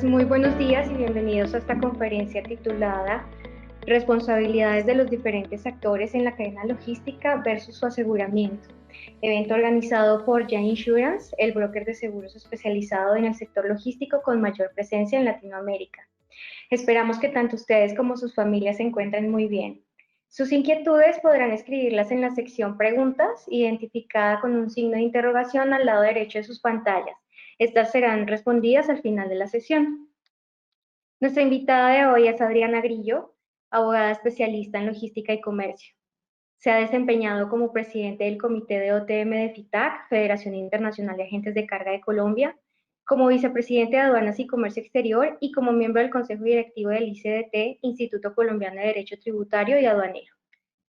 Muy buenos días y bienvenidos a esta conferencia titulada Responsabilidades de los diferentes actores en la cadena logística versus su aseguramiento. Evento organizado por Ya Insurance, el broker de seguros especializado en el sector logístico con mayor presencia en Latinoamérica. Esperamos que tanto ustedes como sus familias se encuentren muy bien. Sus inquietudes podrán escribirlas en la sección Preguntas, identificada con un signo de interrogación al lado derecho de sus pantallas. Estas serán respondidas al final de la sesión. Nuestra invitada de hoy es Adriana Grillo, abogada especialista en logística y comercio. Se ha desempeñado como presidente del Comité de OTM de FITAC, Federación Internacional de Agentes de Carga de Colombia, como vicepresidente de Aduanas y Comercio Exterior y como miembro del Consejo Directivo del ICDT, Instituto Colombiano de Derecho Tributario y Aduanero.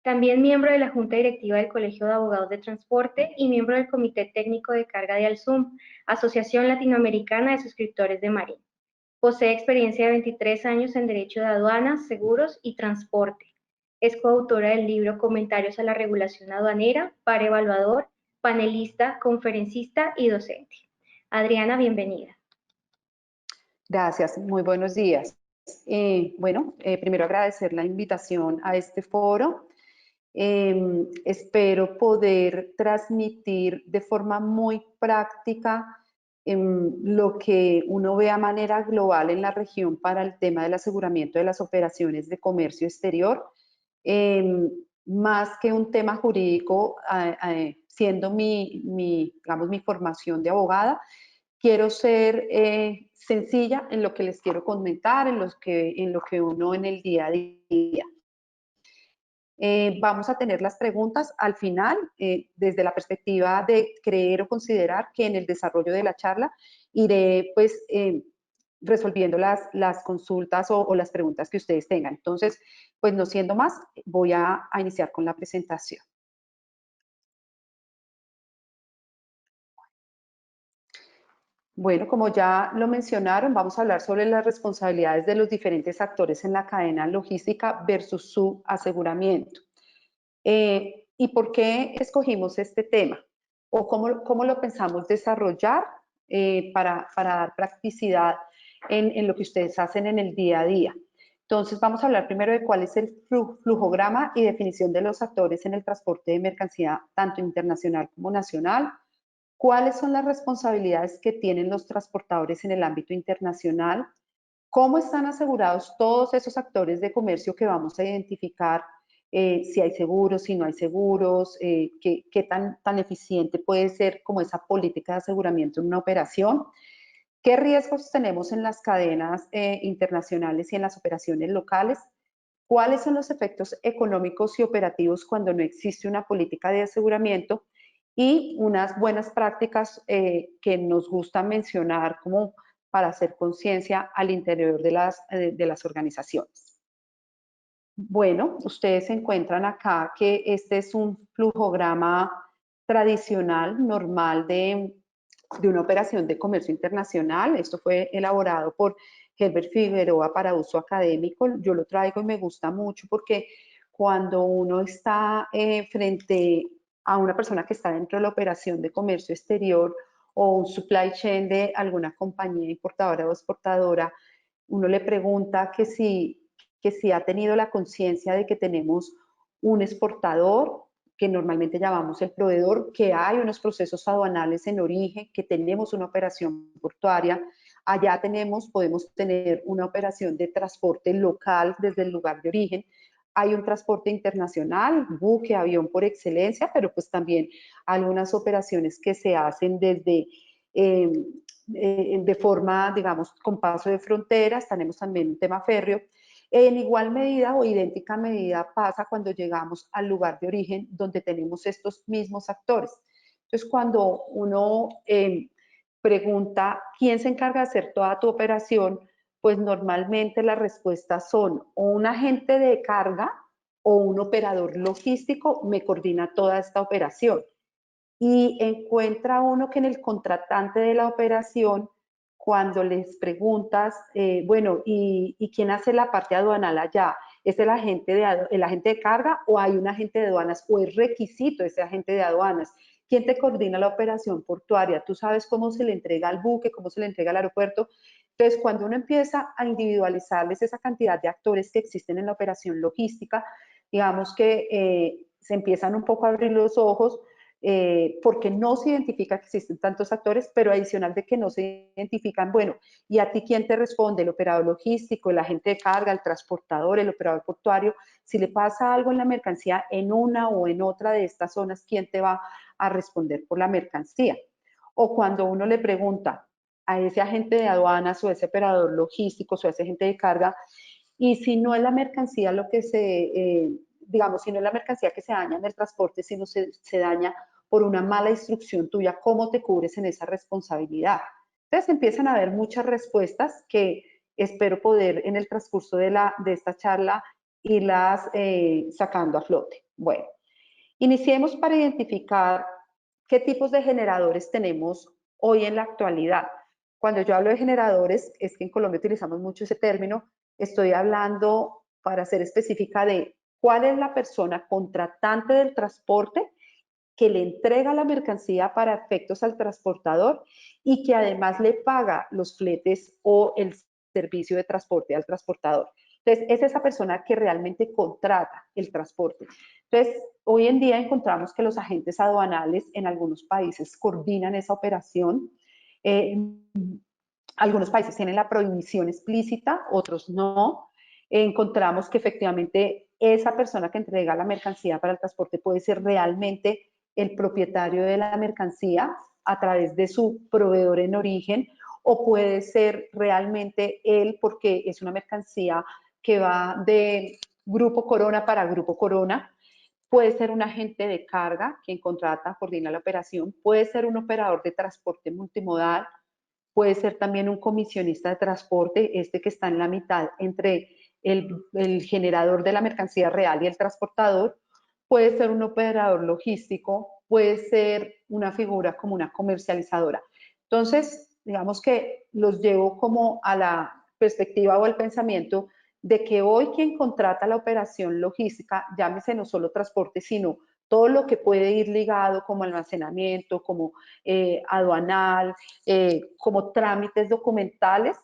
También miembro de la Junta Directiva del Colegio de Abogados de Transporte y miembro del Comité Técnico de Carga de Alsum, Asociación Latinoamericana de Suscriptores de Marina. Posee experiencia de 23 años en Derecho de Aduanas, Seguros y Transporte. Es coautora del libro Comentarios a la Regulación Aduanera, par evaluador, panelista, conferencista y docente. Adriana, bienvenida. Gracias, muy buenos días. Primero agradecer la invitación a este foro. Espero poder transmitir de forma muy práctica lo que uno ve a manera global en la región para el tema del aseguramiento de las operaciones de comercio exterior, más que un tema jurídico, siendo digamos, mi formación de abogada. Quiero ser sencilla en lo que les quiero comentar, en lo que uno en el día a día. Vamos a tener las preguntas al final, desde la perspectiva de creer o considerar que en el desarrollo de la charla iré pues resolviendo las consultas o las preguntas que ustedes tengan. Entonces, pues no siendo más, voy a iniciar con la presentación. Bueno, como ya lo mencionaron, vamos a hablar sobre las responsabilidades de los diferentes actores en la cadena logística versus su aseguramiento. ¿Y por qué escogimos este tema? ¿O cómo lo pensamos desarrollar para dar practicidad en lo que ustedes hacen en el día a día? Entonces, vamos a hablar primero de cuál es el flujograma y definición de los actores en el transporte de mercancía, tanto internacional como nacional. ¿Cuáles son las responsabilidades que tienen los transportadores en el ámbito internacional? ¿Cómo están asegurados todos esos actores de comercio que vamos a identificar? Si hay seguros, si no hay seguros, qué tan eficiente puede ser como esa política de aseguramiento en una operación. ¿Qué riesgos tenemos en las cadenas internacionales y en las operaciones locales? ¿Cuáles son los efectos económicos y operativos cuando no existe una política de aseguramiento? Y unas buenas prácticas que nos gusta mencionar como para hacer conciencia al interior de las organizaciones. Bueno, ustedes se encuentran acá que este es un flujograma tradicional, normal de una operación de comercio internacional. Esto fue elaborado por Herbert Figueroa para uso académico. Yo lo traigo y me gusta mucho porque cuando uno está frente a una persona que está dentro de la operación de comercio exterior o un supply chain de alguna compañía importadora o exportadora, uno le pregunta que si ha tenido la conciencia de que tenemos un exportador, que normalmente llamamos el proveedor, que hay unos procesos aduanales en origen, que tenemos una operación portuaria, allá podemos tener una operación de transporte local desde el lugar de origen, hay un transporte internacional, buque, avión por excelencia, pero pues también algunas operaciones que se hacen desde de forma, digamos, con paso de fronteras, tenemos también un tema férreo. En igual medida o idéntica medida pasa cuando llegamos al lugar de origen donde tenemos estos mismos actores. Entonces, cuando uno pregunta quién se encarga de hacer toda tu operación, pues normalmente las respuestas son o un agente de carga o un operador logístico me coordina toda esta operación. Y encuentra uno que en el contratante de la operación, cuando les preguntas, bueno, ¿y quién hace la parte aduanal allá? ¿Es el agente de carga o hay un agente de aduanas o es requisito ese agente de aduanas? ¿Quién te coordina la operación portuaria? ¿Tú sabes cómo se le entrega al buque, cómo se le entrega al aeropuerto? Entonces, cuando uno empieza a individualizarles esa cantidad de actores que existen en la operación logística, digamos que se empiezan un poco a abrir los ojos porque no se identifica que existen tantos actores, pero adicional de que no se identifican, bueno, ¿y a ti quién te responde? El operador logístico, el agente de carga, el transportador, el operador portuario. Si le pasa algo en la mercancía en una o en otra de estas zonas, ¿quién te va a responder por la mercancía? O cuando uno le pregunta a ese agente de aduanas o ese operador logístico o ese agente de carga, y si no es la mercancía lo que digamos, si no es la mercancía que se daña en el transporte, sino se daña por una mala instrucción tuya, ¿cómo te cubres en esa responsabilidad? Entonces empiezan a haber muchas respuestas que espero poder en el transcurso de esta charla irlas sacando a flote. Bueno, iniciemos para identificar qué tipos de generadores tenemos hoy en la actualidad. Cuando yo hablo de generadores, es que en Colombia utilizamos mucho ese término, estoy hablando, para ser específica, de cuál es la persona contratante del transporte que le entrega la mercancía para efectos al transportador y que además le paga los fletes o el servicio de transporte al transportador. Entonces, es esa persona que realmente contrata el transporte. Entonces, hoy en día encontramos que los agentes aduanales en algunos países coordinan esa operación. Algunos países tienen la prohibición explícita, otros no. Encontramos que efectivamente esa persona que entrega la mercancía para el transporte puede ser realmente el propietario de la mercancía a través de su proveedor en origen, o puede ser realmente él porque es una mercancía que va de Grupo Corona para Grupo Corona. Puede ser un agente de carga quien contrata, coordina la operación, puede ser un operador de transporte multimodal, puede ser también un comisionista de transporte, este que está en la mitad entre el generador de la mercancía real y el transportador, puede ser un operador logístico, puede ser una figura como una comercializadora. Entonces, digamos que los llevo como a la perspectiva o al pensamiento de que hoy quien contrata la operación logística, llámese no solo transporte, sino todo lo que puede ir ligado como almacenamiento, como aduanal, como trámites documentales,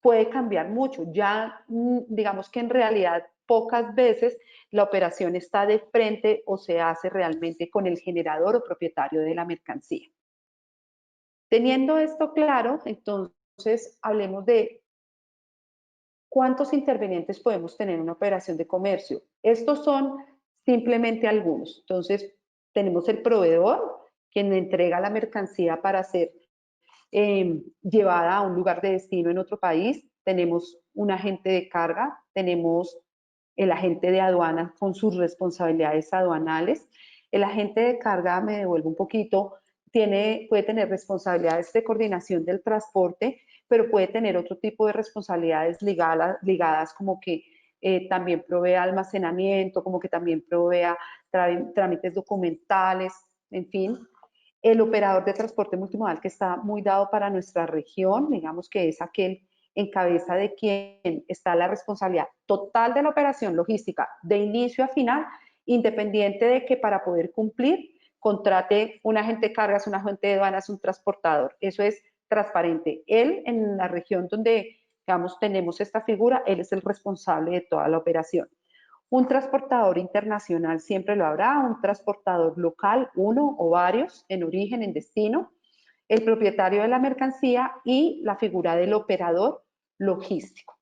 puede cambiar mucho. Ya digamos que en realidad pocas veces la operación está de frente o se hace realmente con el generador o propietario de la mercancía. Teniendo esto claro, entonces hablemos de cuántos intervenientes podemos tener en una operación de comercio. Estos son simplemente algunos. Entonces, tenemos el proveedor, quien entrega la mercancía para ser llevada a un lugar de destino en otro país. Tenemos un agente de carga, tenemos el agente de aduana con sus responsabilidades aduanales. El agente de carga, me devuelvo un poquito, puede tener responsabilidades de coordinación del transporte, pero puede tener otro tipo de responsabilidades ligadas como que también provea almacenamiento, como que también provea trámites documentales, en fin. El operador de transporte multimodal, que está muy dado para nuestra región, digamos que es aquel en cabeza de quien está la responsabilidad total de la operación logística de inicio a final, independiente de que para poder cumplir contrate un agente de cargas, un agente de aduanas, un transportador. Eso es transparente. Él, en la región donde, digamos, tenemos esta figura, él es el responsable de toda la operación. Un transportador internacional siempre lo habrá, un transportador local, uno o varios, en origen, en destino, el propietario de la mercancía y la figura del operador logístico.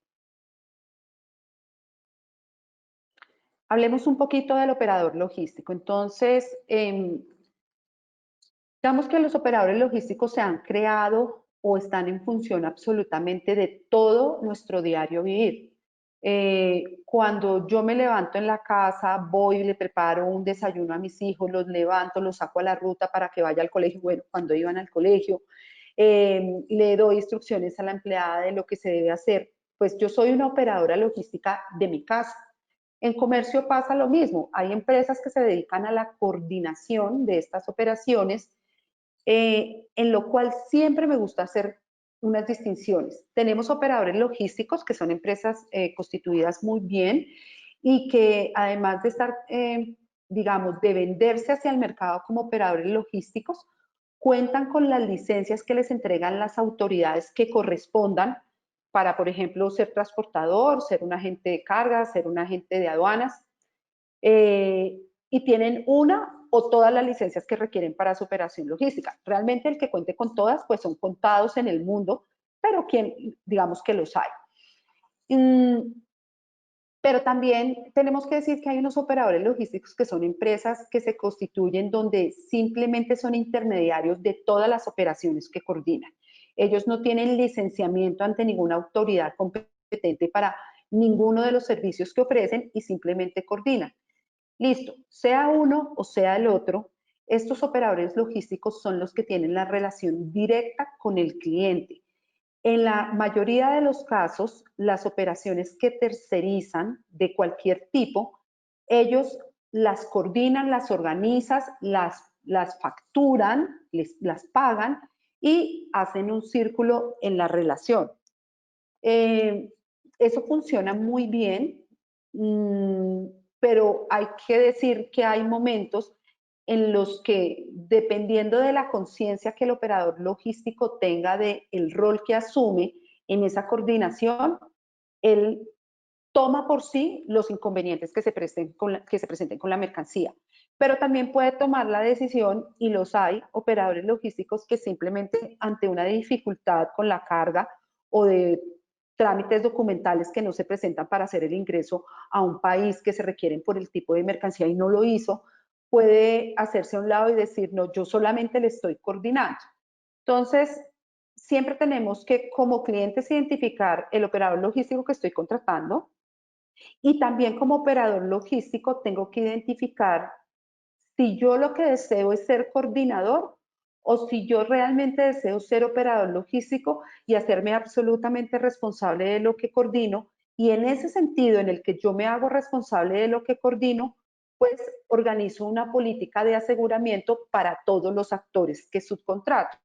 Hablemos un poquito del operador logístico. Entonces, digamos que los operadores logísticos se han creado o están en función absolutamente de todo nuestro diario vivir. Cuando yo me levanto en la casa, voy y le preparo un desayuno a mis hijos, los levanto, los saco a la ruta para que vaya al colegio, bueno, cuando iban al colegio, le doy instrucciones a la empleada de lo que se debe hacer, pues yo soy una operadora logística de mi casa. En comercio pasa lo mismo, hay empresas que se dedican a la coordinación de estas operaciones, en lo cual siempre me gusta hacer unas distinciones. Tenemos operadores logísticos, que son empresas constituidas muy bien y que además de estar, digamos, de venderse hacia el mercado como operadores logísticos, cuentan con las licencias que les entregan las autoridades que correspondan para, por ejemplo, ser transportador, ser un agente de carga, ser un agente de aduanas, y tienen una o todas las licencias que requieren para su operación logística. Realmente el que cuente con todas, pues son contados en el mundo, pero digamos que los hay. Pero también tenemos que decir que hay unos operadores logísticos que son empresas que se constituyen donde simplemente son intermediarios de todas las operaciones que coordinan. Ellos no tienen licenciamiento ante ninguna autoridad competente para ninguno de los servicios que ofrecen y simplemente coordinan. Listo, sea uno o sea el otro, estos operadores logísticos son los que tienen la relación directa con el cliente. En la mayoría de los casos, las operaciones que tercerizan de cualquier tipo, ellos las coordinan, las organizan, las facturan, las pagan y hacen un círculo en la relación. Eso funciona muy bien, pero hay que decir que hay momentos en los que, dependiendo de la conciencia que el operador logístico tenga del rol que asume en esa coordinación, él toma por sí los inconvenientes que se presenten con la mercancía. Pero también puede tomar la decisión, y los hay, operadores logísticos que simplemente ante una dificultad con la carga o de trámites documentales que no se presentan para hacer el ingreso a un país que se requieren por el tipo de mercancía y no lo hizo, puede hacerse a un lado y decir, no, yo solamente le estoy coordinando. Entonces, siempre tenemos que, como clientes, identificar el operador logístico que estoy contratando, y también como operador logístico tengo que identificar si yo lo que deseo es ser coordinador o si yo realmente deseo ser operador logístico y hacerme absolutamente responsable de lo que coordino. Y en ese sentido, en el que yo me hago responsable de lo que coordino, pues organizo una política de aseguramiento para todos los actores que subcontrato.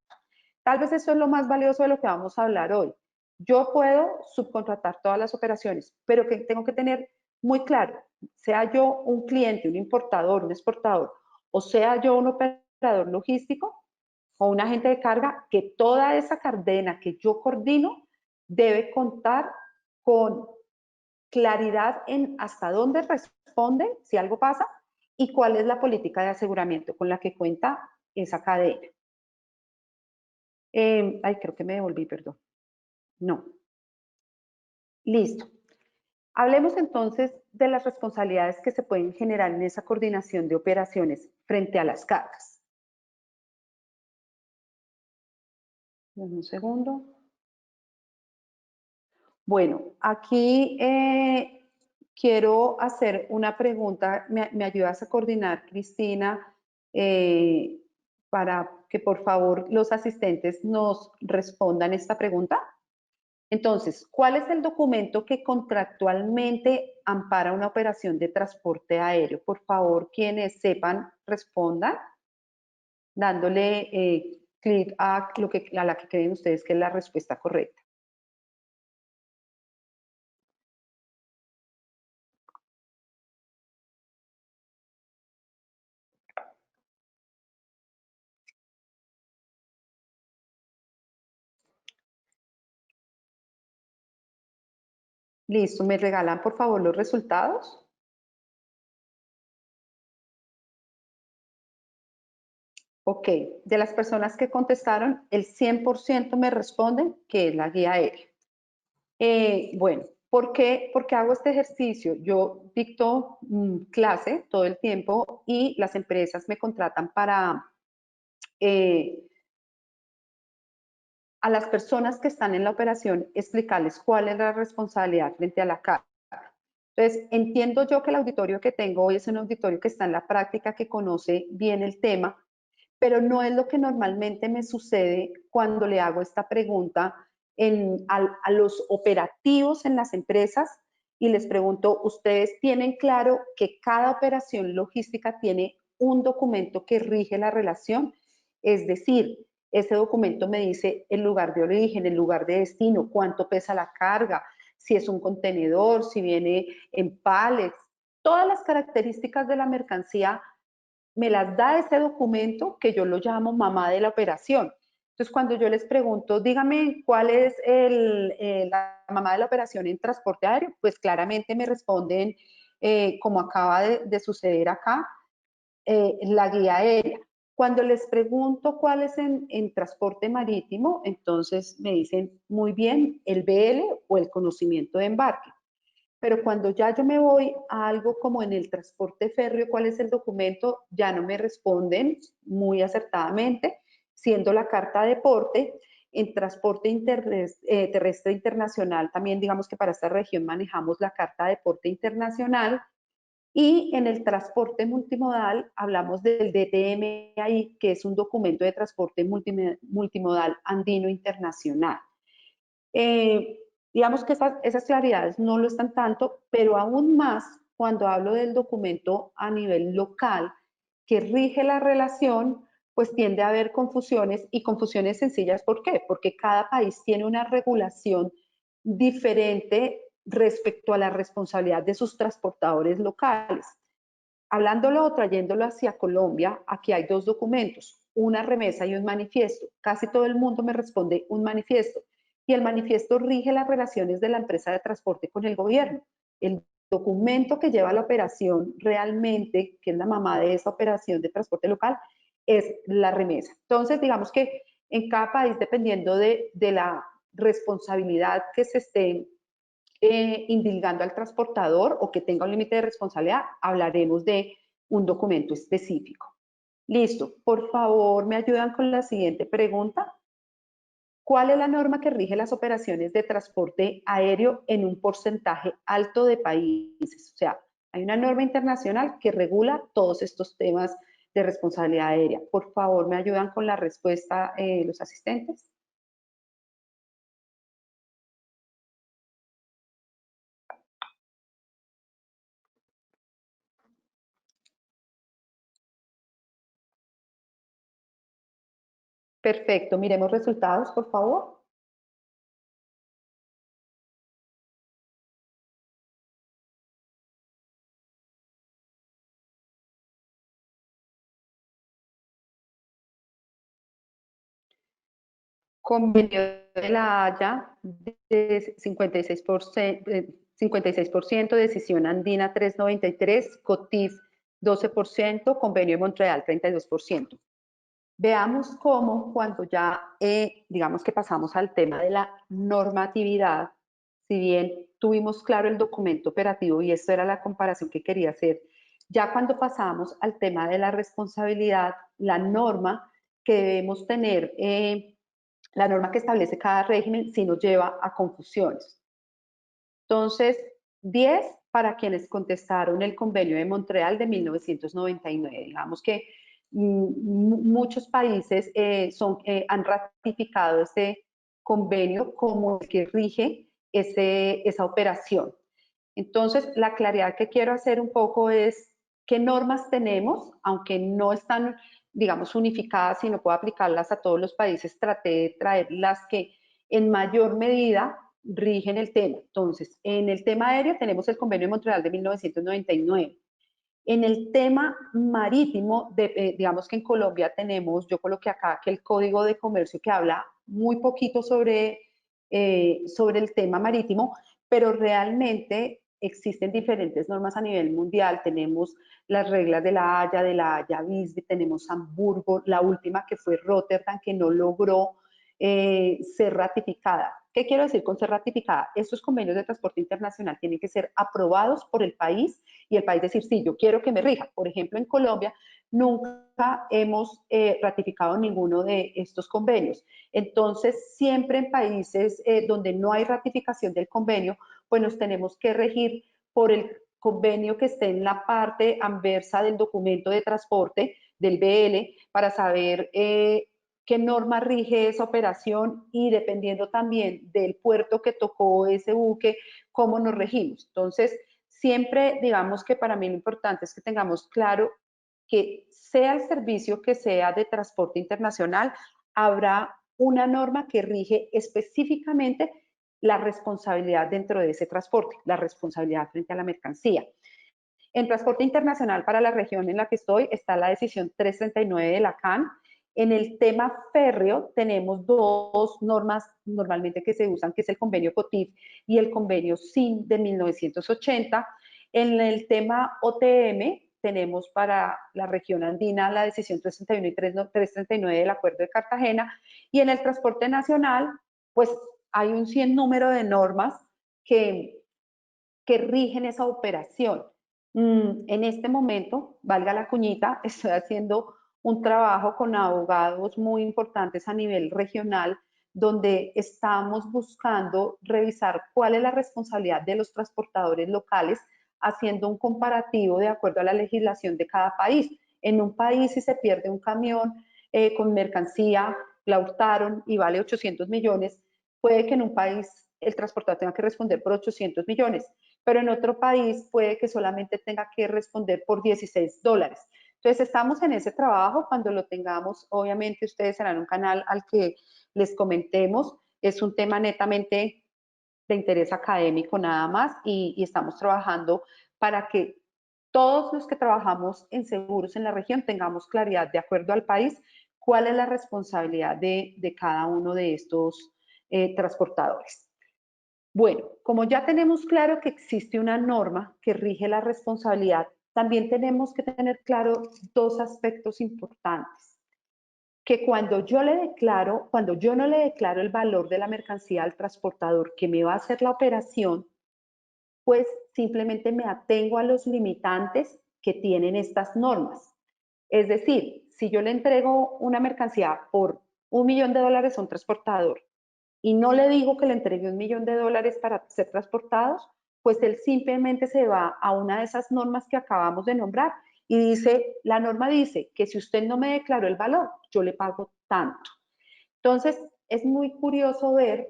Tal vez eso es lo más valioso de lo que vamos a hablar hoy. Yo puedo subcontratar todas las operaciones, pero que tengo que tener muy claro, sea yo un cliente, un importador, un exportador, o sea yo un operador logístico o un agente de carga, que toda esa cadena que yo coordino debe contar con claridad en hasta dónde responde si algo pasa y cuál es la política de aseguramiento con la que cuenta esa cadena. Creo que me devolví, perdón. No. Listo. Hablemos entonces de las responsabilidades que se pueden generar en esa coordinación de operaciones frente a las cargas. Dame un segundo. Bueno, aquí quiero hacer una pregunta. ¿Me ayudas a coordinar, Cristina, para que por favor los asistentes nos respondan esta pregunta? Entonces, ¿cuál es el documento que contractualmente ampara una operación de transporte aéreo? Por favor, quienes sepan, respondan, dándole clic a la que creen ustedes que es la respuesta correcta. Listo, ¿me regalan por favor los resultados? Ok, de las personas que contestaron, el 100% me responden que es la guía aérea. Bueno, ¿por qué hago este ejercicio? Yo dicto clase todo el tiempo y las empresas me contratan para a las personas que están en la operación explicarles cuál es la responsabilidad frente a la carga. Entonces, entiendo yo que el auditorio que tengo hoy es un auditorio que está en la práctica, que conoce bien el tema, pero no es lo que normalmente me sucede cuando le hago esta pregunta a los operativos en las empresas y les pregunto, ¿ustedes tienen claro que cada operación logística tiene un documento que rige la relación? Es decir, ese documento me dice el lugar de origen, el lugar de destino, cuánto pesa la carga, si es un contenedor, si viene en pallets, todas las características de la mercancía me las da ese documento que yo lo llamo mamá de la operación. Entonces, cuando yo les pregunto, dígame cuál es la mamá de la operación en transporte aéreo, pues claramente me responden, como acaba de suceder acá, la guía aérea. Cuando les pregunto cuál es en transporte marítimo, entonces me dicen muy bien el BL o el conocimiento de embarque. Pero cuando ya yo me voy a algo como en el transporte férreo, ¿cuál es el documento? Ya no me responden muy acertadamente, siendo la carta de porte. En transporte terrestre internacional, también digamos que para esta región manejamos la carta de porte internacional. Y en el transporte multimodal hablamos del DTMI, que es un documento de transporte multimodal andino internacional. Digamos que esas claridades no lo están tanto, pero aún más cuando hablo del documento a nivel local que rige la relación, pues tiende a haber confusiones y confusiones sencillas. ¿Por qué? Porque cada país tiene una regulación diferente respecto a la responsabilidad de sus transportadores locales. Hablándolo o trayéndolo hacia Colombia, aquí hay dos documentos, una remesa y un manifiesto. Casi todo el mundo me responde un manifiesto y el manifiesto rige las relaciones de la empresa de transporte con el gobierno. El documento que lleva la operación realmente, que es la mamá de esa operación de transporte local, es la remesa. Entonces, digamos que en cada país, dependiendo de la responsabilidad que se esté indilgando al transportador o que tenga un límite de responsabilidad, hablaremos de un documento específico. Listo, por favor, me ayudan con la siguiente pregunta. ¿Cuál es la norma que rige las operaciones de transporte aéreo en un porcentaje alto de países? O sea, hay una norma internacional que regula todos estos temas de responsabilidad aérea. Por favor, me ayudan con la respuesta los asistentes. Perfecto, miremos resultados, por favor. Convenio de la Haya de 56%, Decisión Andina 393, COTIF 12%, Convenio de Montreal 32%. Veamos cómo cuando ya, digamos que pasamos al tema de la normatividad, si bien tuvimos claro el documento operativo y esto era la comparación que quería hacer, ya cuando pasamos al tema de la responsabilidad, la norma que debemos tener, la norma que establece cada régimen, sí nos lleva a confusiones. Entonces, 10 para quienes contestaron el convenio de Montreal de 1999. Digamos que muchos países han ratificado este convenio como el que rige esa operación. Entonces, la claridad que quiero hacer un poco es qué normas tenemos, aunque no están, digamos, unificadas y no puedo aplicarlas a todos los países, traté de traer las que en mayor medida rigen el tema. Entonces, en el tema aéreo tenemos el Convenio de Montreal de 1999. En el tema marítimo, digamos que en Colombia tenemos, yo coloqué acá que el Código de Comercio que habla muy poquito sobre el tema marítimo, pero realmente existen diferentes normas a nivel mundial. Tenemos las reglas de la Haya Visby, tenemos Hamburgo, la última que fue Rotterdam, que no logró ser ratificada. ¿Qué quiero decir con ser ratificada? Estos convenios de transporte internacional tienen que ser aprobados por el país y el país decir, sí, yo quiero que me rija. Por ejemplo, en Colombia nunca hemos ratificado ninguno de estos convenios. Entonces, siempre en países donde no hay ratificación del convenio, pues nos tenemos que regir por el convenio que esté en la parte anversa del documento de transporte del BL para saber qué norma rige esa operación y dependiendo también del puerto que tocó ese buque, cómo nos regimos. Entonces, siempre digamos que para mí lo importante es que tengamos claro que sea el servicio que sea de transporte internacional, habrá una norma que rige específicamente la responsabilidad dentro de ese transporte, la responsabilidad frente a la mercancía. En transporte internacional para la región en la que estoy está la decisión 339 de la CAN. En el tema férreo tenemos dos normas normalmente que se usan, que es el convenio COTIF y el convenio SIN de 1980. En el tema OTM tenemos para la región andina la decisión 331 y 339 del Acuerdo de Cartagena, y en el transporte nacional, pues hay un sinnúmero de normas que rigen esa operación. En este momento, valga la cuñita, estoy haciendo un trabajo con abogados muy importantes a nivel regional, donde estamos buscando revisar cuál es la responsabilidad de los transportadores locales, haciendo un comparativo de acuerdo a la legislación de cada país. En un país, si se pierde un camión con mercancía, la hurtaron y vale 800 millones, puede que en un país el transportador tenga que responder por 800 millones, pero en otro país puede que solamente tenga que responder por $16. Entonces, estamos en ese trabajo. Cuando lo tengamos, obviamente ustedes serán un canal al que les comentemos. Es un tema netamente de interés académico nada más, y estamos trabajando para que todos los que trabajamos en seguros en la región tengamos claridad de acuerdo al país cuál es la responsabilidad de cada uno de estos transportadores. Bueno, como ya tenemos claro que existe una norma que rige la responsabilidad, también tenemos que tener claro dos aspectos importantes. Que cuando yo no le declaro el valor de la mercancía al transportador que me va a hacer la operación, pues simplemente me atengo a los limitantes que tienen estas normas. Es decir, si yo le entrego una mercancía por $1.000.000 a un transportador y no le digo que le entregue $1.000.000 para ser transportados, pues él simplemente se va a una de esas normas que acabamos de nombrar y dice, la norma dice que si usted no me declaró el valor, yo le pago tanto. Entonces, es muy curioso ver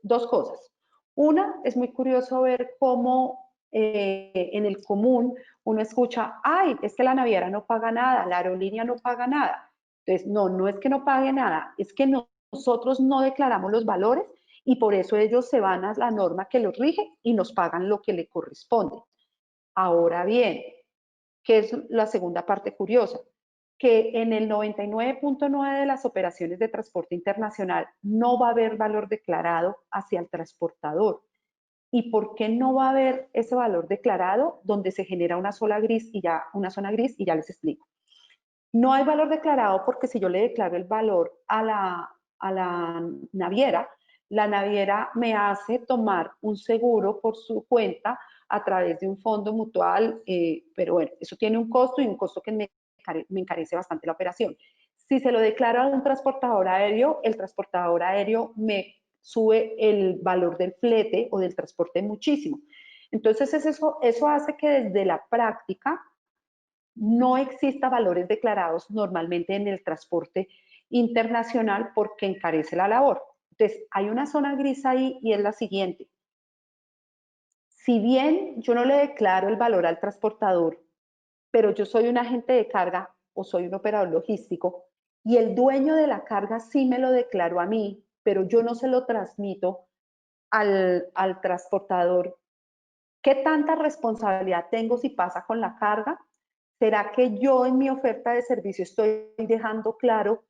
dos cosas. Una, es muy curioso ver cómo en el común uno escucha, ay, es que la naviera no paga nada, la aerolínea no paga nada. Entonces, no es que no pague nada, es que nosotros no declaramos los valores y por eso ellos se van a la norma que los rige y nos pagan lo que le corresponde. Ahora bien, ¿qué es la segunda parte curiosa? Que en el 99.9 de las operaciones de transporte internacional no va a haber valor declarado hacia el transportador. ¿Y por qué no va a haber ese valor declarado donde se genera una zona gris y ya les explico? No hay valor declarado porque si yo le declaro el valor a la naviera, la naviera me hace tomar un seguro por su cuenta a través de un fondo mutual, pero bueno, eso tiene un costo y un costo que me encarece bastante la operación. Si se lo declaro a un transportador aéreo, el transportador aéreo me sube el valor del flete o del transporte muchísimo. Entonces eso hace que desde la práctica no exista valores declarados normalmente en el transporte internacional porque encarece la labor. Entonces, hay una zona gris ahí y es la siguiente. Si bien yo no le declaro el valor al transportador, pero yo soy un agente de carga o soy un operador logístico y el dueño de la carga sí me lo declaró a mí, pero yo no se lo transmito al transportador, ¿qué tanta responsabilidad tengo si pasa con la carga? ¿Será que yo en mi oferta de servicio estoy dejando claro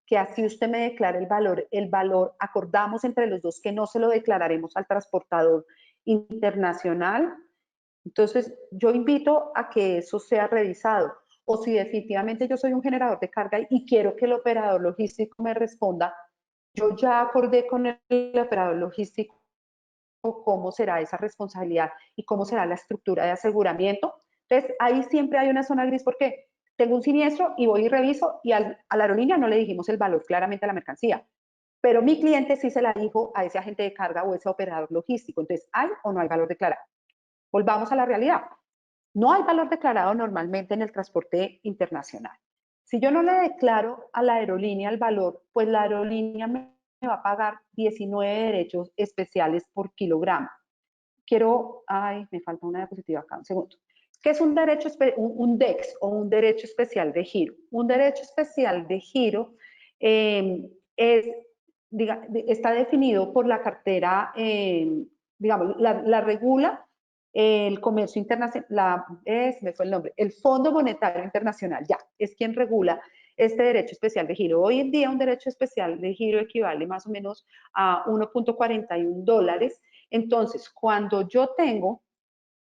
que así usted me declara el valor acordamos entre los dos que no se lo declararemos al transportador internacional? Entonces, yo invito a que eso sea revisado. O si definitivamente yo soy un generador de carga y quiero que el operador logístico me responda, yo ya acordé con el operador logístico cómo será esa responsabilidad y cómo será la estructura de aseguramiento. Entonces, ahí siempre hay una zona gris porque tengo un siniestro y voy y reviso y a la aerolínea no le dijimos el valor claramente a la mercancía, pero mi cliente sí se la dijo a ese agente de carga o ese operador logístico. Entonces, ¿hay o no hay valor declarado? Volvamos a la realidad. No hay valor declarado normalmente en el transporte internacional. Si yo no le declaro a la aerolínea el valor, pues la aerolínea me va a pagar 19 derechos especiales por kilogramo. Me falta una diapositiva acá, un segundo. ¿Qué es un derecho, un DEX o un derecho especial de giro? Un derecho especial de giro está definido por la cartera, digamos, la regula el comercio internacional, me fue el nombre, el Fondo Monetario Internacional, ya, es quien regula este derecho especial de giro. Hoy en día un derecho especial de giro equivale más o menos a 1.41 dólares. Entonces, cuando yo tengo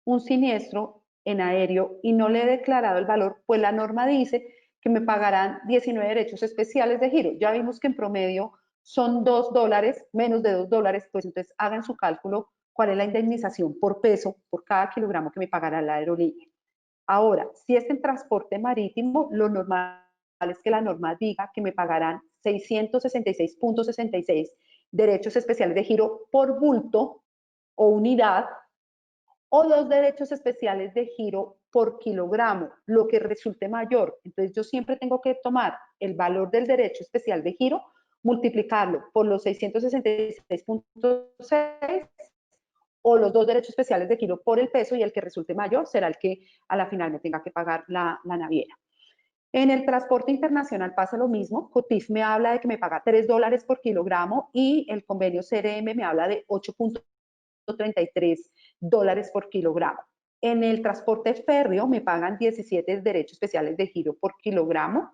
un siniestro en aéreo y no le he declarado el valor, pues la norma dice que me pagarán 19 derechos especiales de giro. Ya vimos que en promedio son 2 dólares, menos de 2 dólares, pues entonces hagan su cálculo cuál es la indemnización por peso, por cada kilogramo que me pagará la aerolínea. Ahora, si es en transporte marítimo, lo normal es que la norma diga que me pagarán 666.66 derechos especiales de giro por bulto o unidad, o 2 derechos especiales de giro por kilogramo, lo que resulte mayor. Entonces yo siempre tengo que tomar el valor del derecho especial de giro, multiplicarlo por los 666.6 o los 2 derechos especiales de giro por el peso, y el que resulte mayor será el que a la final me tenga que pagar la naviera. En el transporte internacional pasa lo mismo. COTIF me habla de que me paga 3 dólares por kilogramo y el convenio CRM me habla de 8.33 dólares por kilogramo. En el transporte férreo me pagan 17 derechos especiales de giro por kilogramo.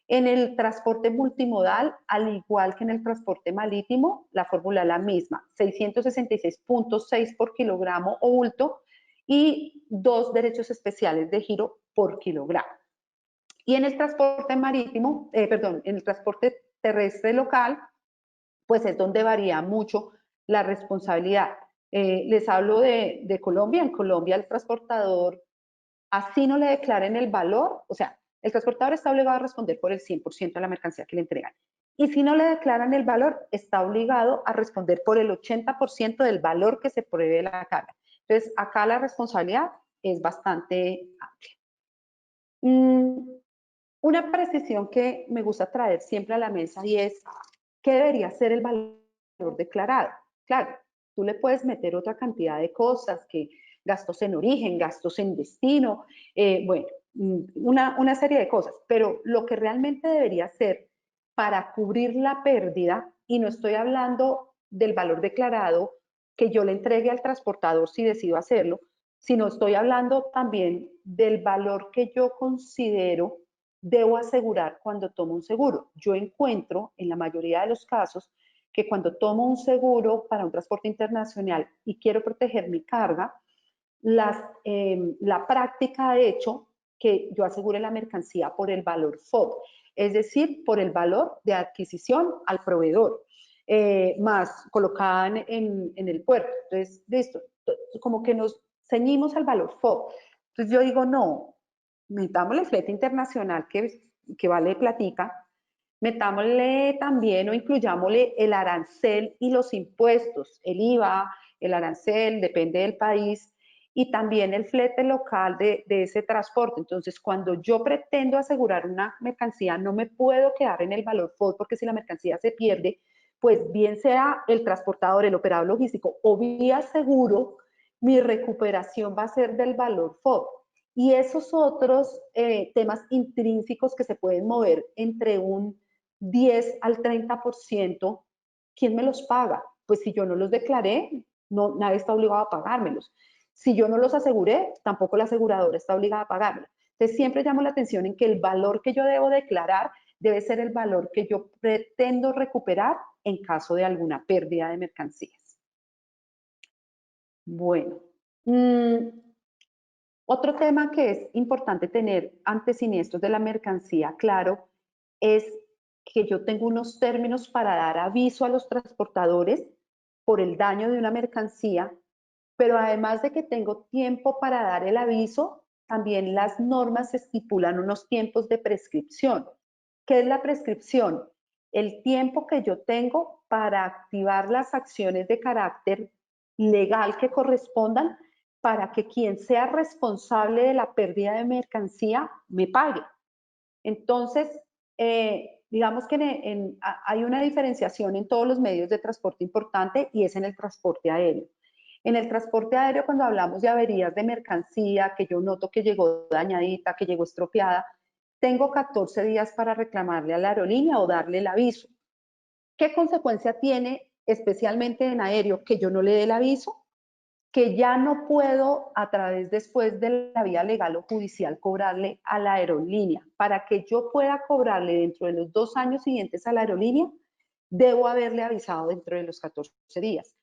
En el transporte multimodal, al igual que en el transporte marítimo, la fórmula es la misma, 666.6 por kilogramo o bulto y 2 derechos especiales de giro por kilogramo. Y en el transporte marítimo, en el transporte terrestre local, pues es donde varía mucho la responsabilidad. Les hablo de Colombia. En Colombia el transportador, así no le declaren el valor, o sea, el transportador está obligado a responder por el 100% de la mercancía que le entregan. Y si no le declaran el valor, está obligado a responder por el 80% del valor que se prevé la carga. Entonces, acá la responsabilidad es bastante amplia. Una precisión que me gusta traer siempre a la mesa y es, ¿qué debería ser el valor declarado? Claro, tú le puedes meter otra cantidad de cosas, que gastos en origen, gastos en destino, bueno, una serie de cosas, pero lo que realmente debería ser para cubrir la pérdida, y no estoy hablando del valor declarado que yo le entregue al transportador si decido hacerlo, sino estoy hablando también del valor que yo considero debo asegurar cuando tomo un seguro. Yo encuentro en la mayoría de los casos que cuando tomo un seguro para un transporte internacional y quiero proteger mi carga, la práctica ha hecho que yo asegure la mercancía por el valor FOB, es decir, por el valor de adquisición al proveedor, más colocada en el puerto. Entonces, listo, como que nos ceñimos al valor FOB. Entonces yo digo, no, metámosle flete internacional que vale platica, metámosle también o incluyámosle el arancel y los impuestos, el IVA, el arancel, depende del país, y también el flete local de ese transporte. Entonces, cuando yo pretendo asegurar una mercancía, no me puedo quedar en el valor FOB, porque si la mercancía se pierde, pues bien sea el transportador, el operador logístico o vía seguro, mi recuperación va a ser del valor FOB. Y esos otros temas intrínsecos que se pueden mover entre un 10 al 30%, ¿quién me los paga? Pues si yo no los declaré, no, nadie está obligado a pagármelos. Si yo no los aseguré, tampoco la aseguradora está obligada a pagármelos. Entonces siempre llamo la atención en que el valor que yo debo declarar debe ser el valor que yo pretendo recuperar en caso de alguna pérdida de mercancías. Bueno, otro tema que es importante tener ante siniestros de la mercancía claro es que yo tengo unos términos para dar aviso a los transportadores por el daño de una mercancía, pero además de que tengo tiempo para dar el aviso, también las normas estipulan unos tiempos de prescripción. ¿Qué es la prescripción? El tiempo que yo tengo para activar las acciones de carácter legal que correspondan para que quien sea responsable de la pérdida de mercancía me pague. Entonces, digamos que hay una diferenciación en todos los medios de transporte importante y es en el transporte aéreo. En el transporte aéreo, cuando hablamos de averías de mercancía, que yo noto que llegó dañadita, que llegó estropeada, tengo 14 días para reclamarle a la aerolínea o darle el aviso. ¿Qué consecuencia tiene, especialmente en aéreo, que yo no le dé el aviso? que ya no puedo a través después de la vía legal o judicial cobrarle a la aerolínea. Para que yo pueda cobrarle dentro de los 2 años siguientes a la aerolínea, debo haberle avisado dentro de los 14 días.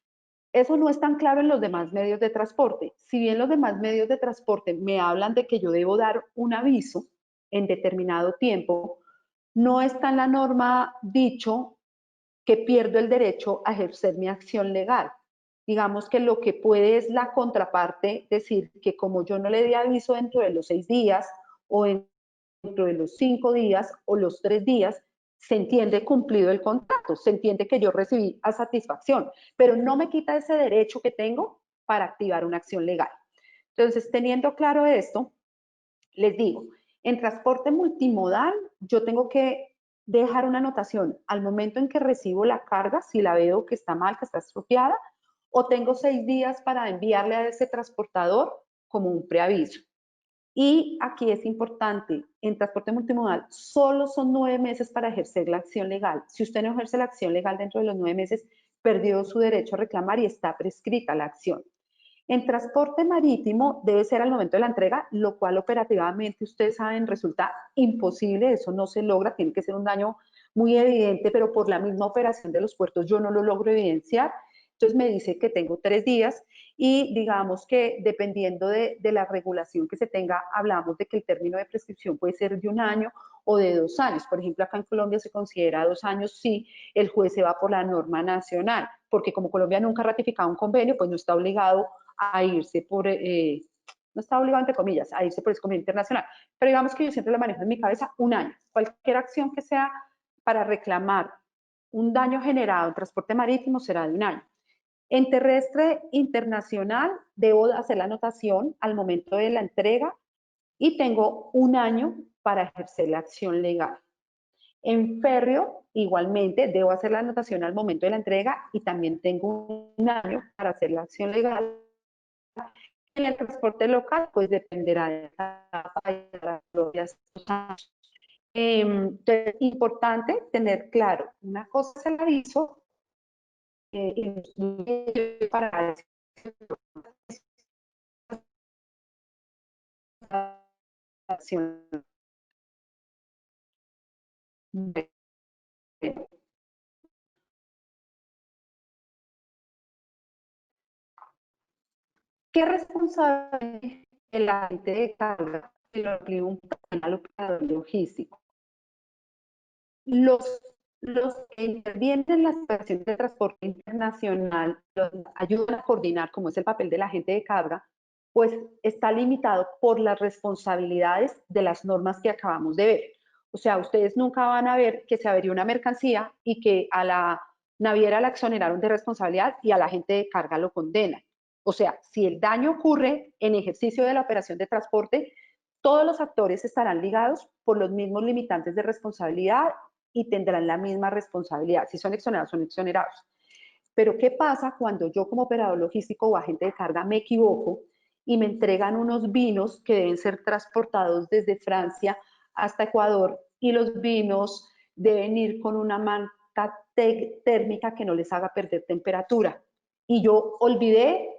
Eso no es tan claro en los demás medios de transporte. Si bien los demás medios de transporte me hablan de que yo debo dar un aviso en determinado tiempo, no está en la norma dicho que pierdo el derecho a ejercer mi acción legal. Digamos que lo que puede es la contraparte decir que como yo no le di aviso dentro de los 6 días o dentro de los 5 días o los 3 días, se entiende cumplido el contrato, se entiende que yo recibí a satisfacción, pero no me quita ese derecho que tengo para activar una acción legal. Entonces, teniendo claro esto, les digo, en transporte multimodal yo tengo que dejar una anotación al momento en que recibo la carga, si la veo que está mal, que está estropeada, o tengo 6 días para enviarle a ese transportador como un preaviso. Y aquí es importante, en transporte multimodal solo son 9 meses para ejercer la acción legal. Si usted no ejerce la acción legal dentro de los 9 meses, perdió su derecho a reclamar y está prescrita la acción. En transporte marítimo debe ser al momento de la entrega, lo cual operativamente ustedes saben resulta imposible, eso no se logra, tiene que ser un daño muy evidente, pero por la misma operación de los puertos yo no lo logro evidenciar. Entonces me dice que tengo 3 días y digamos que dependiendo de la regulación que se tenga, hablamos de que el término de prescripción puede ser de 1 año o de 2 años. Por ejemplo, acá en Colombia se considera 2 años si el juez se va por la norma nacional, porque como Colombia nunca ha ratificado un convenio, pues no está obligado a irse por, no está obligado entre comillas, a irse por ese convenio internacional. Pero digamos que yo siempre lo manejo en mi cabeza 1 año. Cualquier acción que sea para reclamar un daño generado en transporte marítimo será de 1 año. En terrestre internacional debo hacer la anotación al momento de la entrega y tengo 1 año para ejercer la acción legal. En férreo, igualmente, debo hacer la anotación al momento de la entrega y también tengo 1 año para hacer la acción legal. En el transporte local, pues dependerá de las propias. Entonces, importante tener claro, una cosa es el aviso para acción. ¿Qué responsable el agente de carga si lo aplica un al operador logístico? Los, los que intervienen en las operaciones de transporte internacional, los ayudan a coordinar, como es el papel del agente de carga, pues está limitado por las responsabilidades de las normas que acabamos de ver. O sea, ustedes nunca van a ver que se averió una mercancía y que a la naviera la exoneraron de responsabilidad y a la agente de carga lo condenan. O sea, si el daño ocurre en ejercicio de la operación de transporte, todos los actores estarán ligados por los mismos limitantes de responsabilidad y tendrán la misma responsabilidad. Si son exonerados, son exonerados. Pero ¿qué pasa cuando yo como operador logístico o agente de carga me equivoco y me entregan unos vinos que deben ser transportados desde Francia hasta Ecuador y los vinos deben ir con una manta térmica que no les haga perder temperatura? Y yo olvidé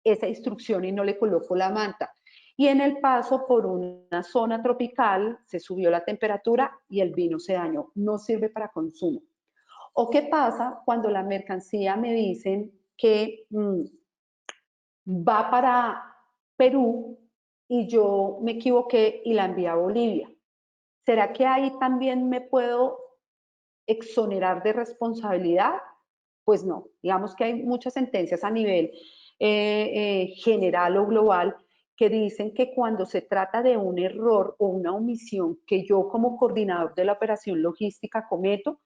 esa instrucción y no le coloco la manta. Y en el paso por una zona tropical se subió la temperatura y el vino se dañó. No sirve para consumo. ¿O qué pasa cuando la mercancía me dicen que va para Perú y yo me equivoqué y la envié a Bolivia? ¿Será que ahí también me puedo exonerar de responsabilidad? Pues no, digamos que hay muchas sentencias a nivel general o global que dicen que cuando se trata de un error o una omisión que yo como coordinador de la operación logística cometo,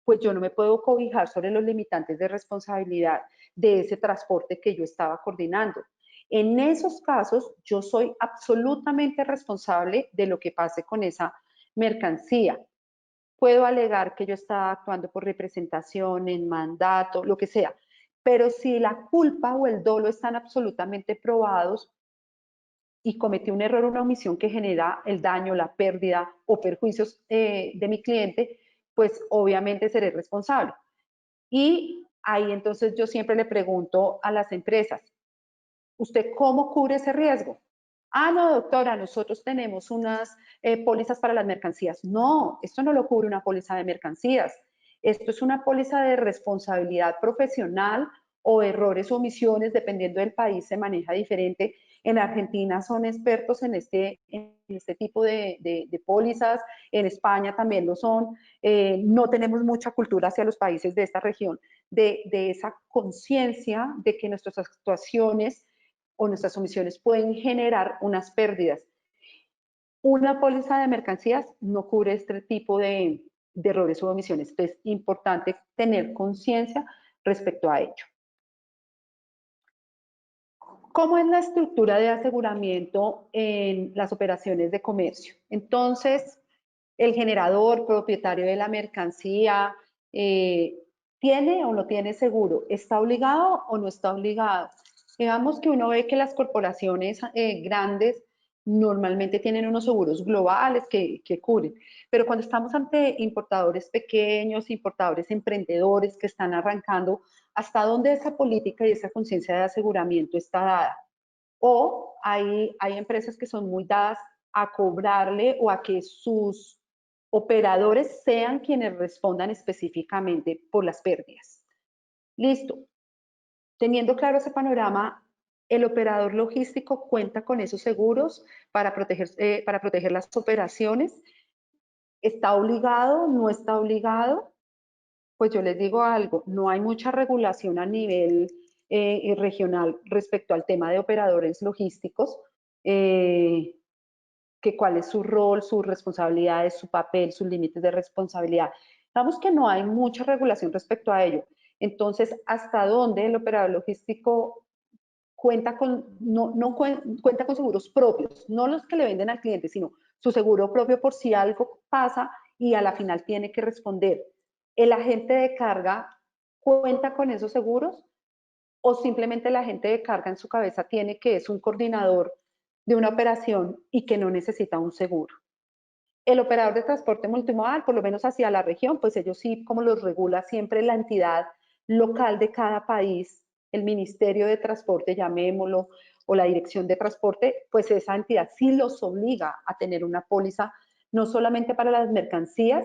pues yo no me puedo cobijar sobre los limitantes de responsabilidad de ese transporte que yo estaba coordinando. En esos casos, yo soy absolutamente responsable de lo que pase con esa mercancía. Puedo alegar que yo estaba actuando por representación, en mandato, lo que sea, pero si la culpa o el dolo están absolutamente probados y cometí un error o una omisión que genera el daño, la pérdida o perjuicios de mi cliente, pues obviamente seré responsable. Y ahí entonces yo siempre le pregunto a las empresas, ¿usted cómo cubre ese riesgo? Ah, no, doctora, nosotros tenemos unas pólizas para las mercancías. No, esto no lo cubre una póliza de mercancías. Esto es una póliza de responsabilidad profesional o errores o omisiones, dependiendo del país, se maneja diferente. En Argentina son expertos en este tipo de pólizas, en España también lo son. No tenemos mucha cultura hacia los países de esta región de esa conciencia de que nuestras actuaciones o nuestras omisiones pueden generar unas pérdidas. Una póliza de mercancías no cubre este tipo de errores o omisiones. Entonces, es importante tener conciencia respecto a ello. ¿Cómo es la estructura de aseguramiento en las operaciones de comercio? Entonces, el generador, propietario de la mercancía, ¿tiene o no tiene seguro? ¿Está obligado o no está obligado? Digamos que uno ve que las corporaciones grandes normalmente tienen unos seguros globales que cubren, pero cuando estamos ante importadores pequeños, importadores emprendedores que están arrancando, ¿hasta dónde esa política y esa conciencia de aseguramiento está dada? O hay empresas que son muy dadas a cobrarle o a que sus operadores sean quienes respondan específicamente por las pérdidas. Listo. Teniendo claro ese panorama, el operador logístico cuenta con esos seguros para proteger las operaciones. ¿Está obligado? ¿No está obligado? Pues yo les digo algo, no hay mucha regulación a nivel regional respecto al tema de operadores logísticos, que cuál es su rol, sus responsabilidades, su papel, sus límites de responsabilidad. Vamos que no hay mucha regulación respecto a ello. Entonces, ¿hasta dónde el operador logístico cuenta con, cuenta con seguros propios? No los que le venden al cliente, sino su seguro propio por si algo pasa y a la final tiene que responder. ¿El agente de carga cuenta con esos seguros? ¿O simplemente el agente de carga en su cabeza tiene que es un coordinador de una operación y que no necesita un seguro? El operador de transporte multimodal, por lo menos hacia la región, pues ellos sí, como los regula siempre la entidad local de cada país, el Ministerio de Transporte, llamémoslo, o la Dirección de Transporte, pues esa entidad sí los obliga a tener una póliza, no solamente para las mercancías,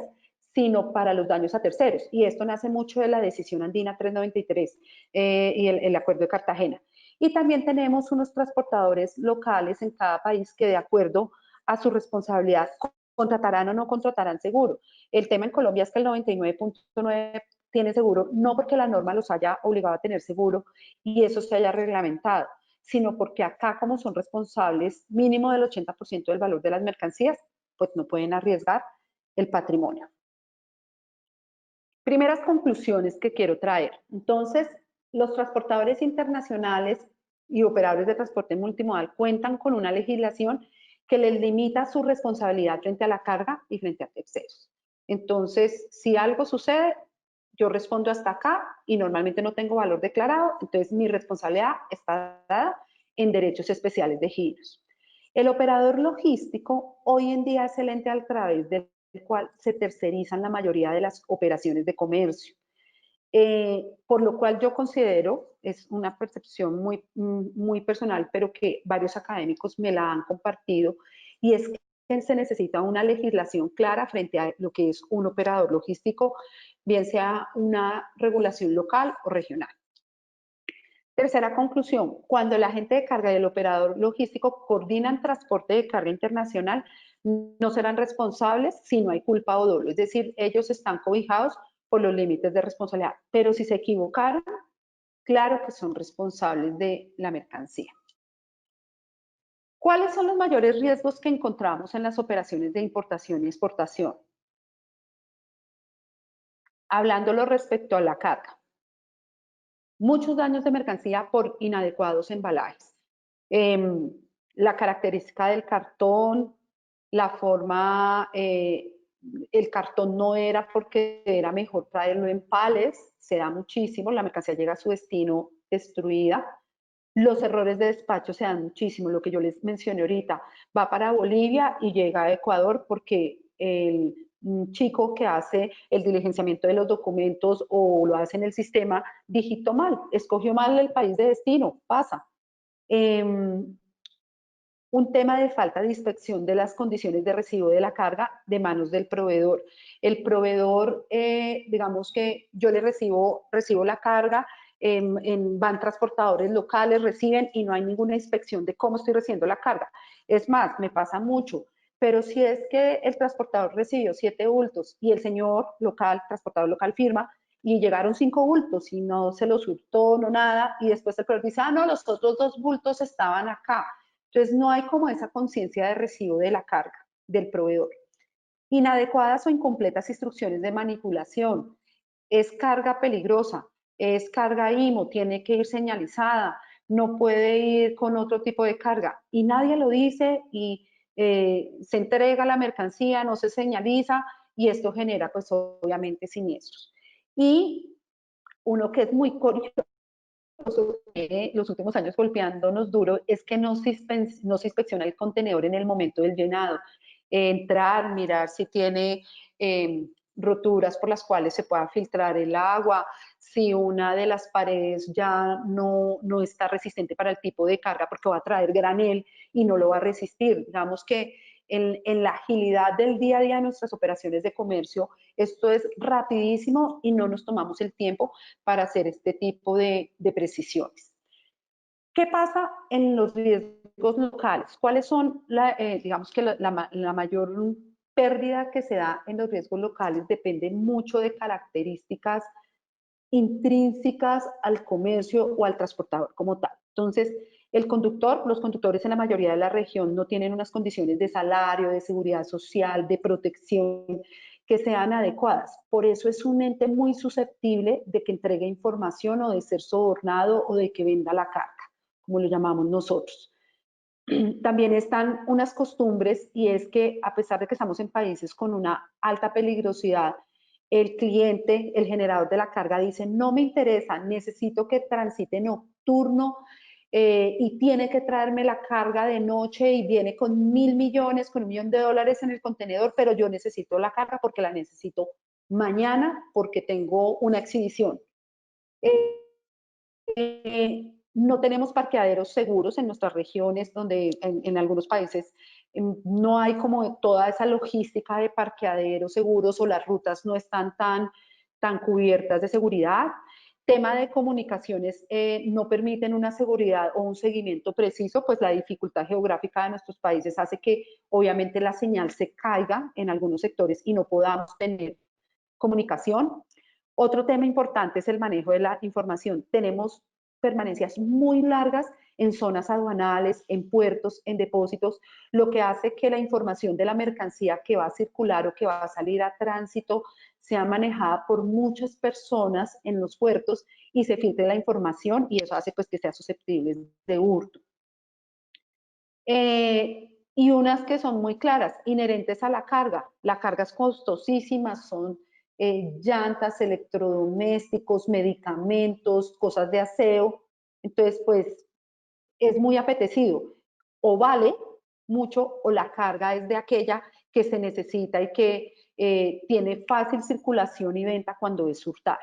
sino para los daños a terceros. Y esto nace mucho de la decisión andina 393 y el Acuerdo de Cartagena. Y también tenemos unos transportadores locales en cada país que de acuerdo a su responsabilidad contratarán o no contratarán seguro. El tema en Colombia es que el 99.9 tiene seguro, no porque la norma los haya obligado a tener seguro y eso se haya reglamentado, sino porque acá como son responsables mínimo del 80% del valor de las mercancías, pues no pueden arriesgar el patrimonio. Primeras conclusiones que quiero traer. Entonces, los transportadores internacionales y operadores de transporte multimodal cuentan con una legislación que les limita su responsabilidad frente a la carga y frente a terceros. Entonces, si algo sucede, yo respondo hasta acá y normalmente no tengo valor declarado, entonces mi responsabilidad está dada en derechos especiales de giros. El operador logístico hoy en día es el ente a través del cual se tercerizan la mayoría de las operaciones de comercio. Por lo cual yo considero, es una percepción muy personal, pero que varios académicos me la han compartido, y es que se necesita una legislación clara frente a lo que es un operador logístico, bien sea una regulación local o regional. Tercera conclusión, cuando el agente de carga y el operador logístico coordinan transporte de carga internacional, no serán responsables si no hay culpa o dolo, es decir, ellos están cobijados por los límites de responsabilidad, pero si se equivocaron, claro que son responsables de la mercancía. ¿Cuáles son los mayores riesgos que encontramos en las operaciones de importación y exportación? Hablándolo respecto a la carga. Muchos daños de mercancía por inadecuados embalajes. La característica del cartón, la forma, el cartón no era porque era mejor traerlo en pales, se da muchísimo, la mercancía llega a su destino destruida. Los errores de despacho se dan muchísimo, lo que yo les mencioné ahorita, va para Bolivia y llega a Ecuador porque el chico que hace el diligenciamiento de los documentos o lo hace en el sistema, digitó mal, escogió mal el país de destino, pasa. Un tema de falta de inspección de las condiciones de recibo de la carga de manos del proveedor. El proveedor, digamos que yo le recibo la carga, van transportadores locales, reciben y no hay ninguna inspección de cómo estoy recibiendo la carga. Es más, me pasa mucho, pero si es que el transportador recibió 7 bultos y el señor local, transportador local, firma y llegaron 5 bultos y no se los hurtó, no nada, y después el proveedor dice, ah, no, los otros 2 bultos estaban acá. Entonces, no hay como esa conciencia de recibo de la carga del proveedor. Inadecuadas o incompletas instrucciones de manipulación. Es carga peligrosa, es carga IMO, tiene que ir señalizada, no puede ir con otro tipo de carga. Y nadie lo dice y se entrega la mercancía, no se señaliza y esto genera pues obviamente siniestros. Y uno que es muy curioso, los últimos años golpeándonos duro es que no se inspecciona el contenedor en el momento del llenado. Entrar, mirar si tiene roturas por las cuales se pueda filtrar el agua, si una de las paredes ya no está resistente para el tipo de carga porque va a traer granel y no lo va a resistir. Digamos que en la agilidad del día a día de nuestras operaciones de comercio, esto es rapidísimo y no nos tomamos el tiempo para hacer este tipo de precisiones. ¿Qué pasa en los riesgos locales? ¿Cuáles son, digamos que la mayor pérdida que se da en los riesgos locales? Depende mucho de características intrínsecas al comercio o al transportador como tal. Entonces, los conductores en la mayoría de la región no tienen unas condiciones de salario, de seguridad social, de protección que sean adecuadas. Por eso es un ente muy susceptible de que entregue información o de ser sobornado o de que venda la carga, como lo llamamos nosotros. También están unas costumbres y es que a pesar de que estamos en países con una alta peligrosidad, el cliente, el generador de la carga dice, no me interesa, necesito que transite nocturno y tiene que traerme la carga de noche y viene con 1.000 millones, con $1.000.000 en el contenedor, pero yo necesito la carga porque la necesito mañana porque tengo una exhibición. No tenemos parqueaderos seguros en nuestras regiones, donde en algunos países no hay como toda esa logística de parqueaderos seguros o las rutas no están tan cubiertas de seguridad. Tema de comunicaciones no permiten una seguridad o un seguimiento preciso, pues la dificultad geográfica de nuestros países hace que obviamente la señal se caiga en algunos sectores y no podamos tener comunicación. Otro tema importante es el manejo de la información. Tenemos permanencias muy largas en zonas aduanales, en puertos, en depósitos, lo que hace que la información de la mercancía que va a circular o que va a salir a tránsito sea manejada por muchas personas en los puertos y se filtre la información y eso hace pues que sea susceptible de hurto. Y unas que son muy claras, inherentes a la carga. La carga es costosísima, son llantas, electrodomésticos, medicamentos, cosas de aseo. Entonces, pues es muy apetecido. O vale mucho o la carga es de aquella que se necesita y que tiene fácil circulación y venta cuando es hurtada.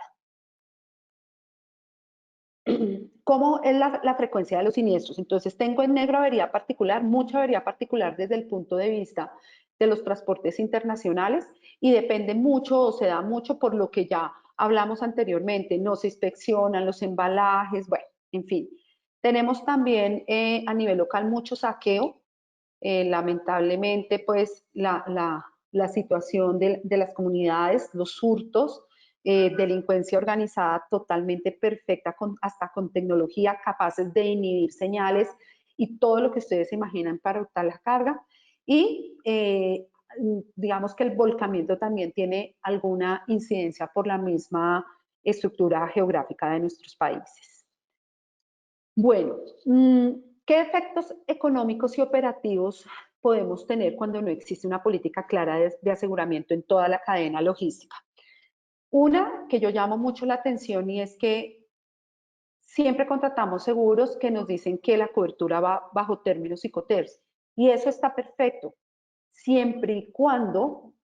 ¿Cómo es la frecuencia de los siniestros? Entonces, tengo en negro avería particular, mucha avería particular desde el punto de vista de los transportes internacionales y depende mucho o se da mucho por lo que ya hablamos anteriormente, no se inspeccionan los embalajes, bueno, en fin. Tenemos también a nivel local mucho saqueo, lamentablemente pues la situación de las comunidades, los hurtos, delincuencia organizada totalmente perfecta, hasta con tecnología, capaces de inhibir señales y todo lo que ustedes se imaginan para hurtar la carga. Y digamos que el volcamiento también tiene alguna incidencia por la misma estructura geográfica de nuestros países. Bueno, ¿qué efectos económicos y operativos podemos tener cuando no existe una política clara de aseguramiento en toda la cadena logística? Una que yo llamo mucho la atención y es que siempre contratamos seguros que nos dicen que la cobertura va bajo términos Incoterms y eso está perfecto, siempre y cuando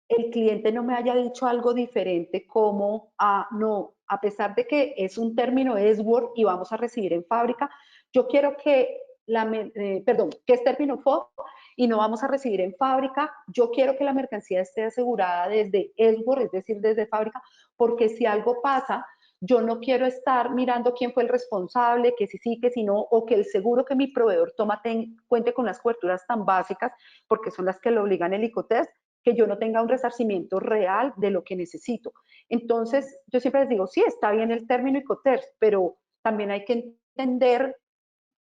el cliente no me haya dicho algo diferente como, no, a pesar de que es un término Edgeworth y vamos a recibir en fábrica, yo quiero que que es término FOB y no vamos a recibir en fábrica, yo quiero que la mercancía esté asegurada desde Esbor, es decir, desde fábrica, porque si algo pasa, yo no quiero estar mirando quién fue el responsable, que si sí, que si no, o que el seguro que mi proveedor toma cuente con las coberturas tan básicas, porque son las que le obligan el Icotest, que yo no tenga un resarcimiento real de lo que necesito. Entonces, yo siempre les digo, sí, está bien el término Icotest, pero también hay que entender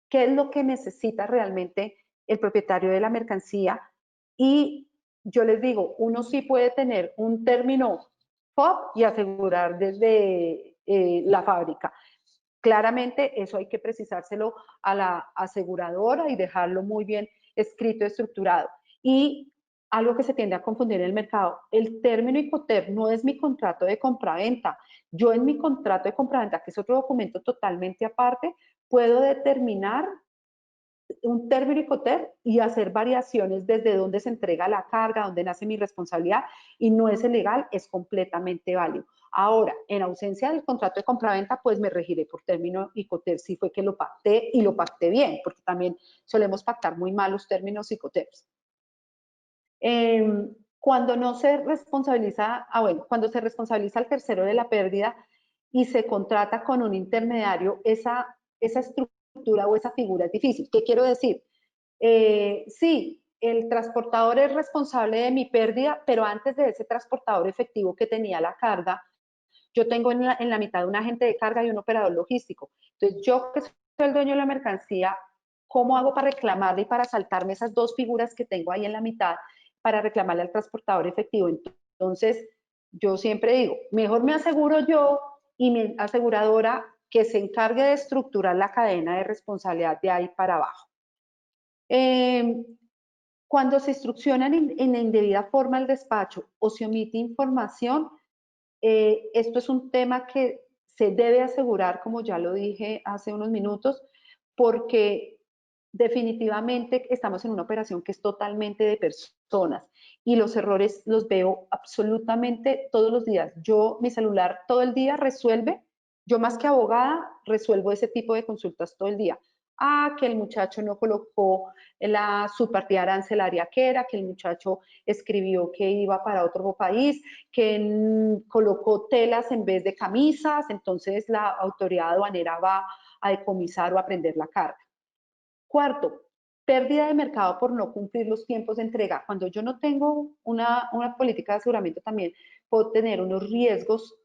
qué es lo que necesita realmente el propietario de la mercancía. Y yo les digo, uno sí puede tener un término FOB y asegurar desde la fábrica. Claramente eso hay que precisárselo a la aseguradora y dejarlo muy bien escrito, estructurado. Y algo que se tiende a confundir en el mercado, el término Icoter no es mi contrato de compraventa. Yo en mi contrato de compraventa, que es otro documento totalmente aparte, puedo determinar un término Icoter y hacer variaciones desde dónde se entrega la carga, dónde nace mi responsabilidad, y no es ilegal, es completamente válido. Ahora, en ausencia del contrato de compraventa, pues me regiré por término Icoter si fue que lo pacté y lo pacté bien, porque también solemos pactar muy mal los términos Icoters. Cuando no se responsabiliza, cuando se responsabiliza al tercero de la pérdida y se contrata con un intermediario, esa estructura o esa figura es difícil. ¿Qué quiero decir? Sí, el transportador es responsable de mi pérdida, pero antes de ese transportador efectivo que tenía la carga, yo tengo en la mitad un agente de carga y un operador logístico. Entonces, yo que soy el dueño de la mercancía, ¿cómo hago para reclamarle y para saltarme esas dos figuras que tengo ahí en la mitad para reclamarle al transportador efectivo? Entonces, yo siempre digo, mejor me aseguro yo y mi aseguradora que se encargue de estructurar la cadena de responsabilidad de ahí para abajo. Cuando se instrucciona en indebida forma el despacho o se omite información, esto es un tema que se debe asegurar, como ya lo dije hace unos minutos, porque definitivamente estamos en una operación que es totalmente de personas y los errores los veo absolutamente todos los días. Mi celular todo el día resuelve, yo más que abogada resuelvo ese tipo de consultas todo el día. Que el muchacho no colocó su partida arancelaria que era, que el muchacho escribió que iba para otro país, que colocó telas en vez de camisas, entonces la autoridad aduanera va a decomisar o a prender la carga. Cuarto, pérdida de mercado por no cumplir los tiempos de entrega. Cuando yo no tengo una política de aseguramiento también puedo tener unos riesgos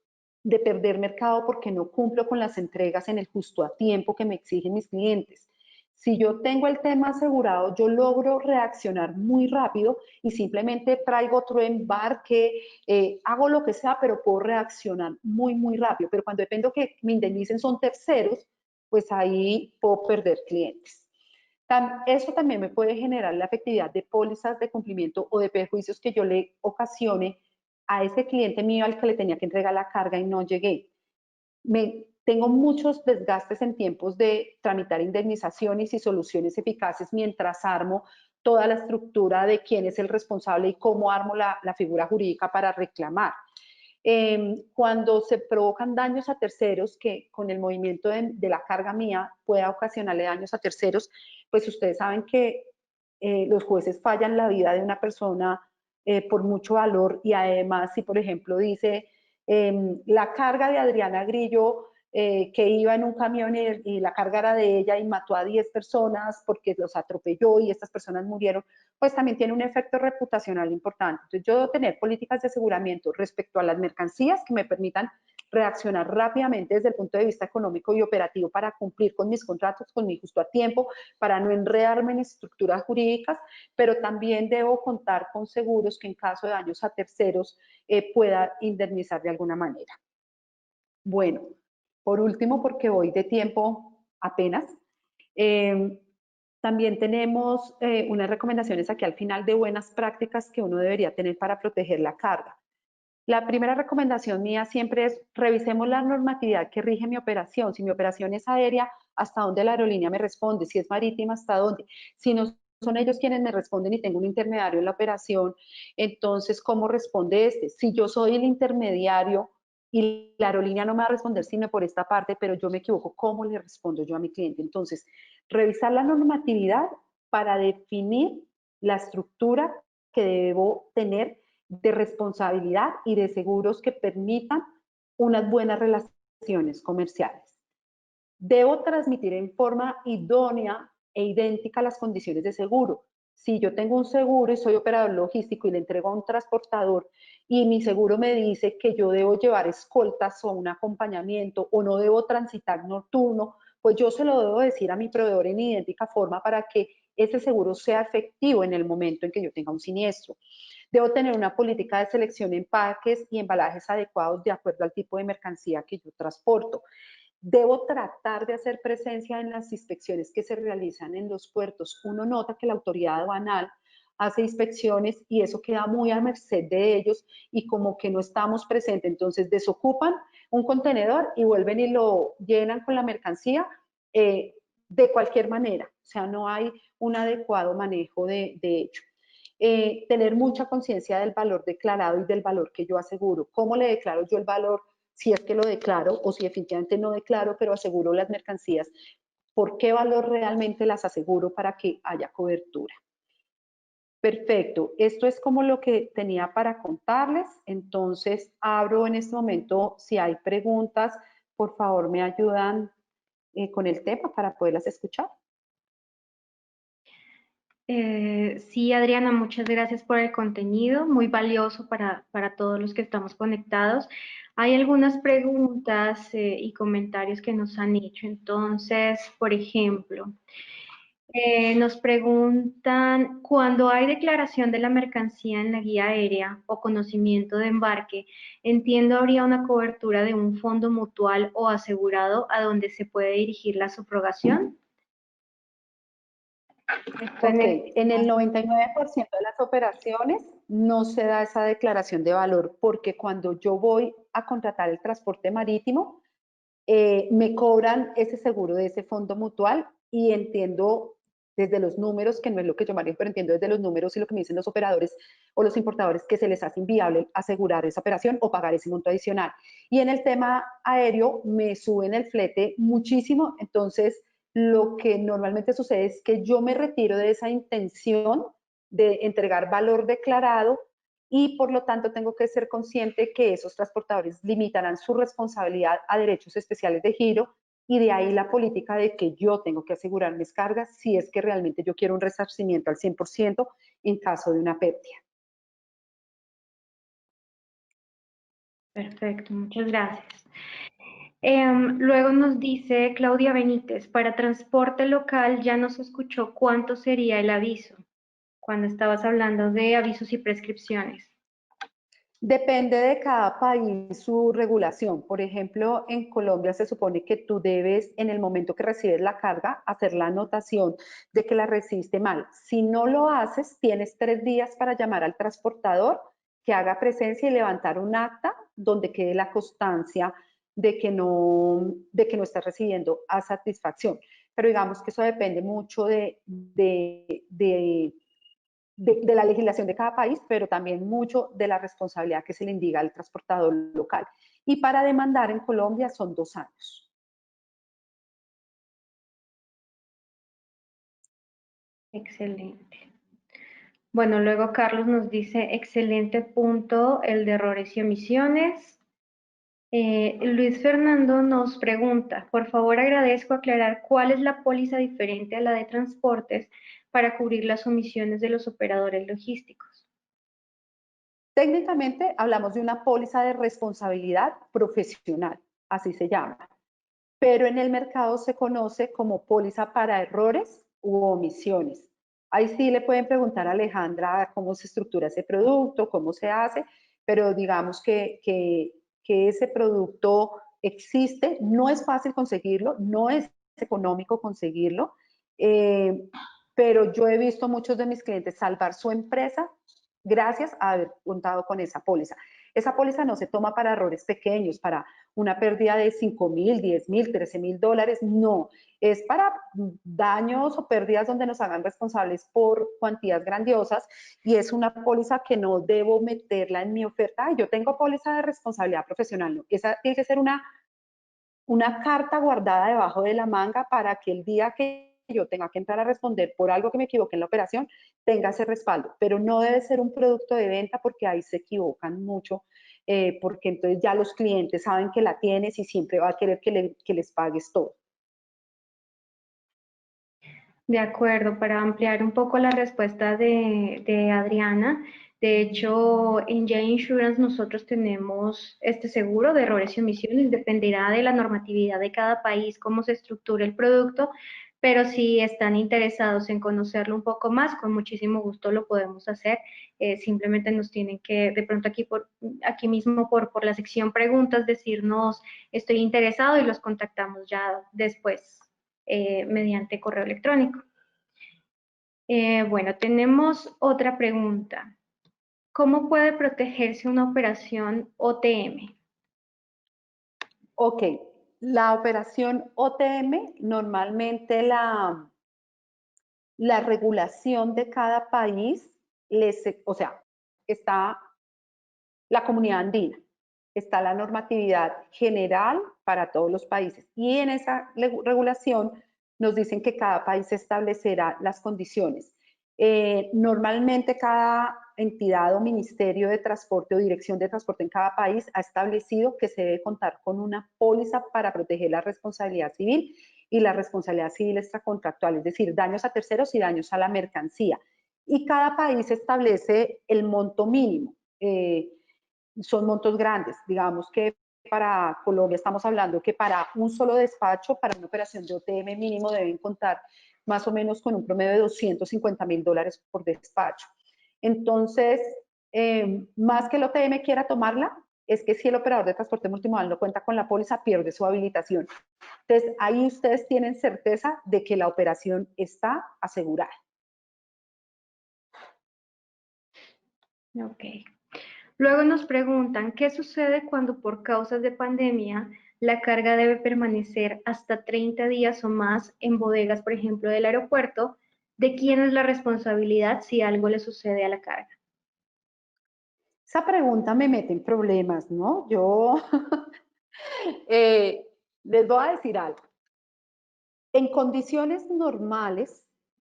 de perder mercado porque no cumplo con las entregas en el justo a tiempo que me exigen mis clientes. Si yo tengo el tema asegurado, yo logro reaccionar muy rápido y simplemente traigo otro embarque, hago lo que sea, pero puedo reaccionar muy, muy rápido. Pero cuando dependo que me indemnicen son terceros, pues ahí puedo perder clientes. Eso también me puede generar la efectividad de pólizas de cumplimiento o de perjuicios que yo le ocasione a ese cliente mío al que le tenía que entregar la carga y no llegué. Tengo muchos desgastes en tiempos de tramitar indemnizaciones y soluciones eficaces mientras armo toda la estructura de quién es el responsable y cómo armo la figura jurídica para reclamar. Cuando se provocan daños a terceros, que con el movimiento de la carga mía pueda ocasionarle daños a terceros, pues ustedes saben que los jueces fallan la vida de una persona por mucho valor y además si por ejemplo dice la carga de Adriana Grillo que iba en un camión y la carga era de ella y mató a 10 personas porque los atropelló y estas personas murieron, pues también tiene un efecto reputacional importante. Entonces yo debo tener políticas de aseguramiento respecto a las mercancías que me permitan reaccionar rápidamente desde el punto de vista económico y operativo para cumplir con mis contratos, con mi justo a tiempo, para no enredarme en estructuras jurídicas, pero también debo contar con seguros que en caso de daños a terceros pueda indemnizar de alguna manera. Bueno, por último, porque voy de tiempo apenas, también tenemos unas recomendaciones aquí al final de buenas prácticas que uno debería tener para proteger la carga. La primera recomendación mía siempre es revisemos la normatividad que rige mi operación. Si mi operación es aérea, ¿hasta dónde la aerolínea me responde? Si es marítima, ¿hasta dónde? Si no son ellos quienes me responden y tengo un intermediario en la operación, entonces, ¿cómo responde este? Si yo soy el intermediario, y la aerolínea no me va a responder sino por esta parte, pero yo me equivoco, ¿cómo le respondo yo a mi cliente? Entonces, revisar la normatividad para definir la estructura que debo tener de responsabilidad y de seguros que permitan unas buenas relaciones comerciales. Debo transmitir en forma idónea e idéntica las condiciones de seguro. Si yo tengo un seguro y soy operador logístico y le entrego a un transportador y mi seguro me dice que yo debo llevar escoltas o un acompañamiento o no debo transitar nocturno, pues yo se lo debo decir a mi proveedor en idéntica forma para que ese seguro sea efectivo en el momento en que yo tenga un siniestro. Debo tener una política de selección de empaques y embalajes adecuados de acuerdo al tipo de mercancía que yo transporto. Debo tratar de hacer presencia en las inspecciones que se realizan en los puertos. Uno nota que la autoridad aduanal hace inspecciones y eso queda muy a merced de ellos y como que no estamos presentes. Entonces desocupan un contenedor y vuelven y lo llenan con la mercancía de cualquier manera. O sea, no hay un adecuado manejo de hecho. Tener mucha conciencia del valor declarado y del valor que yo aseguro. ¿Cómo le declaro yo el valor? Si es que lo declaro o si definitivamente no declaro, pero aseguro las mercancías, ¿por qué valor realmente las aseguro para que haya cobertura? Perfecto, esto es como lo que tenía para contarles, entonces abro en este momento, si hay preguntas, por favor me ayudan con el tema para poderlas escuchar. Sí, Adriana, muchas gracias por el contenido, muy valioso para todos los que estamos conectados. Hay algunas preguntas y comentarios que nos han hecho. Entonces, por ejemplo, nos preguntan, cuando hay declaración de la mercancía en la guía aérea o conocimiento de embarque, entiendo habría una cobertura de un fondo mutual o asegurado a donde se puede dirigir la subrogación. Ok, en el 99% de las operaciones no se da esa declaración de valor porque cuando yo voy a contratar el transporte marítimo, me cobran ese seguro de ese fondo mutual y entiendo desde los números, que no es lo que yo manejo, pero entiendo desde los números y lo que me dicen los operadores o los importadores que se les hace inviable asegurar esa operación o pagar ese monto adicional. Y en el tema aéreo me suben el flete muchísimo, entonces lo que normalmente sucede es que yo me retiro de esa intención de entregar valor declarado y por lo tanto tengo que ser consciente que esos transportadores limitarán su responsabilidad a derechos especiales de giro y de ahí la política de que yo tengo que asegurar mis cargas si es que realmente yo quiero un resarcimiento al 100% en caso de una pérdida. Perfecto, muchas gracias. Luego nos dice Claudia Benítez, para transporte local ya nos escuchó cuánto sería el aviso, cuando estabas hablando de avisos y prescripciones. Depende de cada país su regulación. Por ejemplo, en Colombia se supone que tú debes, en el momento que recibes la carga, hacer la anotación de que la recibiste mal. Si no lo haces, tienes 3 días para llamar al transportador que haga presencia y levantar un acta donde quede la constancia de que no estás recibiendo a satisfacción. Pero digamos que eso depende mucho de la legislación de cada país, pero también mucho de la responsabilidad que se le indica al transportador local. Y para demandar en Colombia son 2 años. Excelente. Bueno, luego Carlos nos dice, excelente punto el de errores y omisiones. Luis Fernando nos pregunta, por favor agradezco aclarar cuál es la póliza diferente a la de transportes para cubrir las omisiones de los operadores logísticos. Técnicamente hablamos de una póliza de responsabilidad profesional, así se llama, pero en el mercado se conoce como póliza para errores u omisiones. Ahí sí le pueden preguntar a Alejandra cómo se estructura ese producto, cómo se hace, pero digamos que ese producto existe, no es fácil conseguirlo, no es económico conseguirlo, pero yo he visto a muchos de mis clientes salvar su empresa gracias a haber contado con esa póliza. Esa póliza no se toma para errores pequeños, para una pérdida de 5.000, 10.000, 13.000 dólares, no. Es para daños o pérdidas donde nos hagan responsables por cuantías grandiosas y es una póliza que no debo meterla en mi oferta. Ay, yo tengo póliza de responsabilidad profesional, no. Esa tiene que ser una carta guardada debajo de la manga para que el día que yo tenga que entrar a responder por algo que me equivoqué en la operación, tenga ese respaldo. Pero no debe ser un producto de venta porque ahí se equivocan mucho, porque entonces ya los clientes saben que la tienes y siempre va a querer que les pagues todo. De acuerdo, para ampliar un poco la respuesta de Adriana, de hecho, en J Insurance nosotros tenemos este seguro de errores y omisiones, dependerá de la normatividad de cada país, cómo se estructura el producto, pero si están interesados en conocerlo un poco más, con muchísimo gusto lo podemos hacer. Simplemente nos tienen que, de pronto aquí mismo por la sección preguntas, decirnos estoy interesado y los contactamos ya después mediante correo electrónico. Bueno, tenemos otra pregunta. ¿Cómo puede protegerse una operación OTM? Ok, la operación OTM, normalmente la regulación de cada país, o sea, está la comunidad andina, está la normatividad general para todos los países y en esa regulación nos dicen que cada país establecerá las condiciones. Normalmente cada entidad o ministerio de transporte o dirección de transporte en cada país ha establecido que se debe contar con una póliza para proteger la responsabilidad civil y la responsabilidad civil extracontractual, es decir, daños a terceros y daños a la mercancía. Y cada país establece el monto mínimo. Son montos grandes, digamos que para Colombia estamos hablando que para un solo despacho, para una operación de OTM mínimo deben contar más o menos con un promedio de 250.000 dólares por despacho. Entonces, más que el OTM quiera tomarla, es que si el operador de transporte multimodal no cuenta con la póliza, pierde su habilitación. Entonces, ahí ustedes tienen certeza de que la operación está asegurada. Ok. Luego nos preguntan, ¿qué sucede cuando por causas de pandemia la carga debe permanecer hasta 30 días o más en bodegas, por ejemplo, del aeropuerto? ¿De quién es la responsabilidad si algo le sucede a la carga? Esa pregunta me mete en problemas, ¿no? Yo les voy a decir algo. En condiciones normales,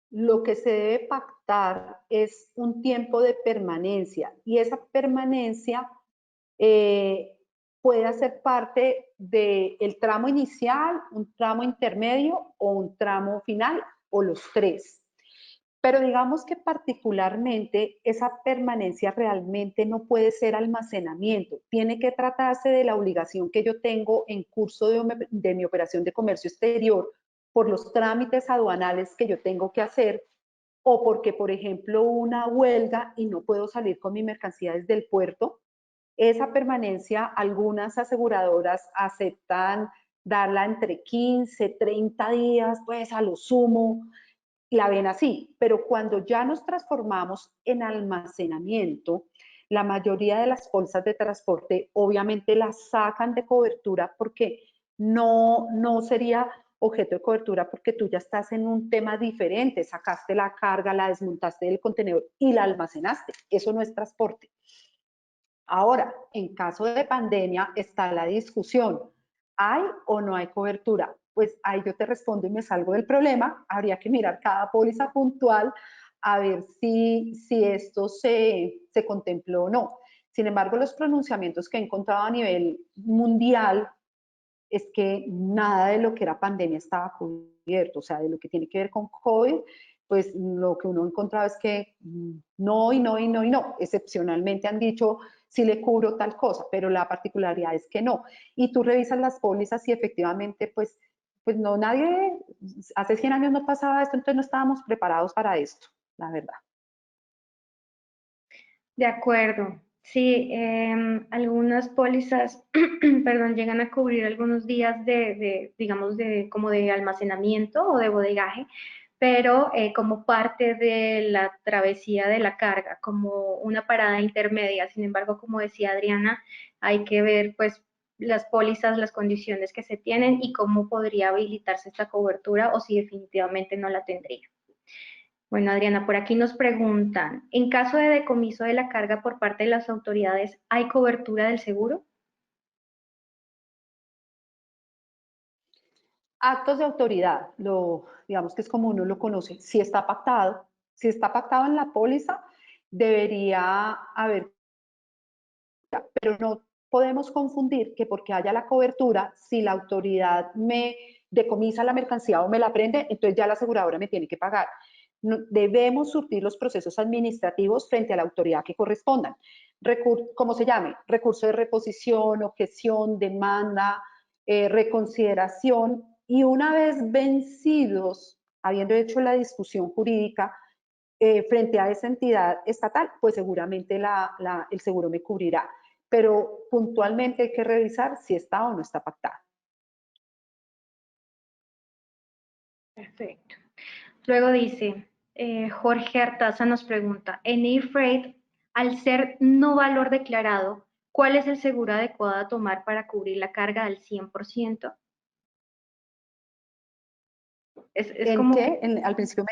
lo que se debe pactar es un tiempo de permanencia y esa permanencia puede hacer parte del tramo inicial, un tramo intermedio o un tramo final o los tres. Pero digamos que particularmente esa permanencia realmente no puede ser almacenamiento. Tiene que tratarse de la obligación que yo tengo en curso de mi operación de comercio exterior por los trámites aduanales que yo tengo que hacer o porque, por ejemplo, una huelga y no puedo salir con mi mercancía desde el puerto. Esa permanencia, algunas aseguradoras aceptan darla entre 15, 30 días, pues a lo sumo, la ven así, pero cuando ya nos transformamos en almacenamiento, la mayoría de las bolsas de transporte obviamente las sacan de cobertura porque no sería objeto de cobertura porque tú ya estás en un tema diferente, sacaste la carga, la desmontaste del contenedor y la almacenaste. Eso no es transporte. Ahora, en caso de pandemia está la discusión, ¿hay o no hay cobertura? Pues ahí yo te respondo y me salgo del problema. Habría que mirar cada póliza puntual a ver si esto se contempló o no. Sin embargo, los pronunciamientos que he encontrado a nivel mundial es que nada de lo que era pandemia estaba cubierto, o sea, de lo que tiene que ver con COVID, pues lo que uno ha encontrado es que no y no y no y no, excepcionalmente han dicho si le cubro tal cosa, pero la particularidad es que no. Y tú revisas las pólizas y efectivamente, pues no, nadie, hace 100 años no pasaba esto, entonces no estábamos preparados para esto, la verdad. De acuerdo. Sí, algunas pólizas, perdón, llegan a cubrir algunos días digamos, como de almacenamiento o de bodegaje, pero como parte de la travesía de la carga, como una parada intermedia. Sin embargo, como decía Adriana, hay que ver pues las pólizas, las condiciones que se tienen y cómo podría habilitarse esta cobertura o si definitivamente no la tendría. Bueno, Adriana, por aquí nos preguntan, en caso de decomiso de la carga por parte de las autoridades, ¿hay cobertura del seguro? Actos de autoridad, digamos que es como uno lo conoce, si está pactado en la póliza, debería haber, pero no podemos confundir que porque haya la cobertura, si la autoridad me decomisa la mercancía o me la prende, entonces ya la aseguradora me tiene que pagar. No, debemos surtir los procesos administrativos frente a la autoridad que correspondan. Como se llame, recurso de reposición, objeción, demanda, reconsideración, y una vez vencidos, habiendo hecho la discusión jurídica, frente a esa entidad estatal, pues seguramente el seguro me cubrirá. Pero puntualmente hay que revisar si está o no está pactada. Perfecto. Luego dice, Jorge Artaza nos pregunta, en Air Freight, al ser no valor declarado, ¿cuál es el seguro adecuado a tomar para cubrir la carga al 100%? Es ¿En como qué? Al principio me...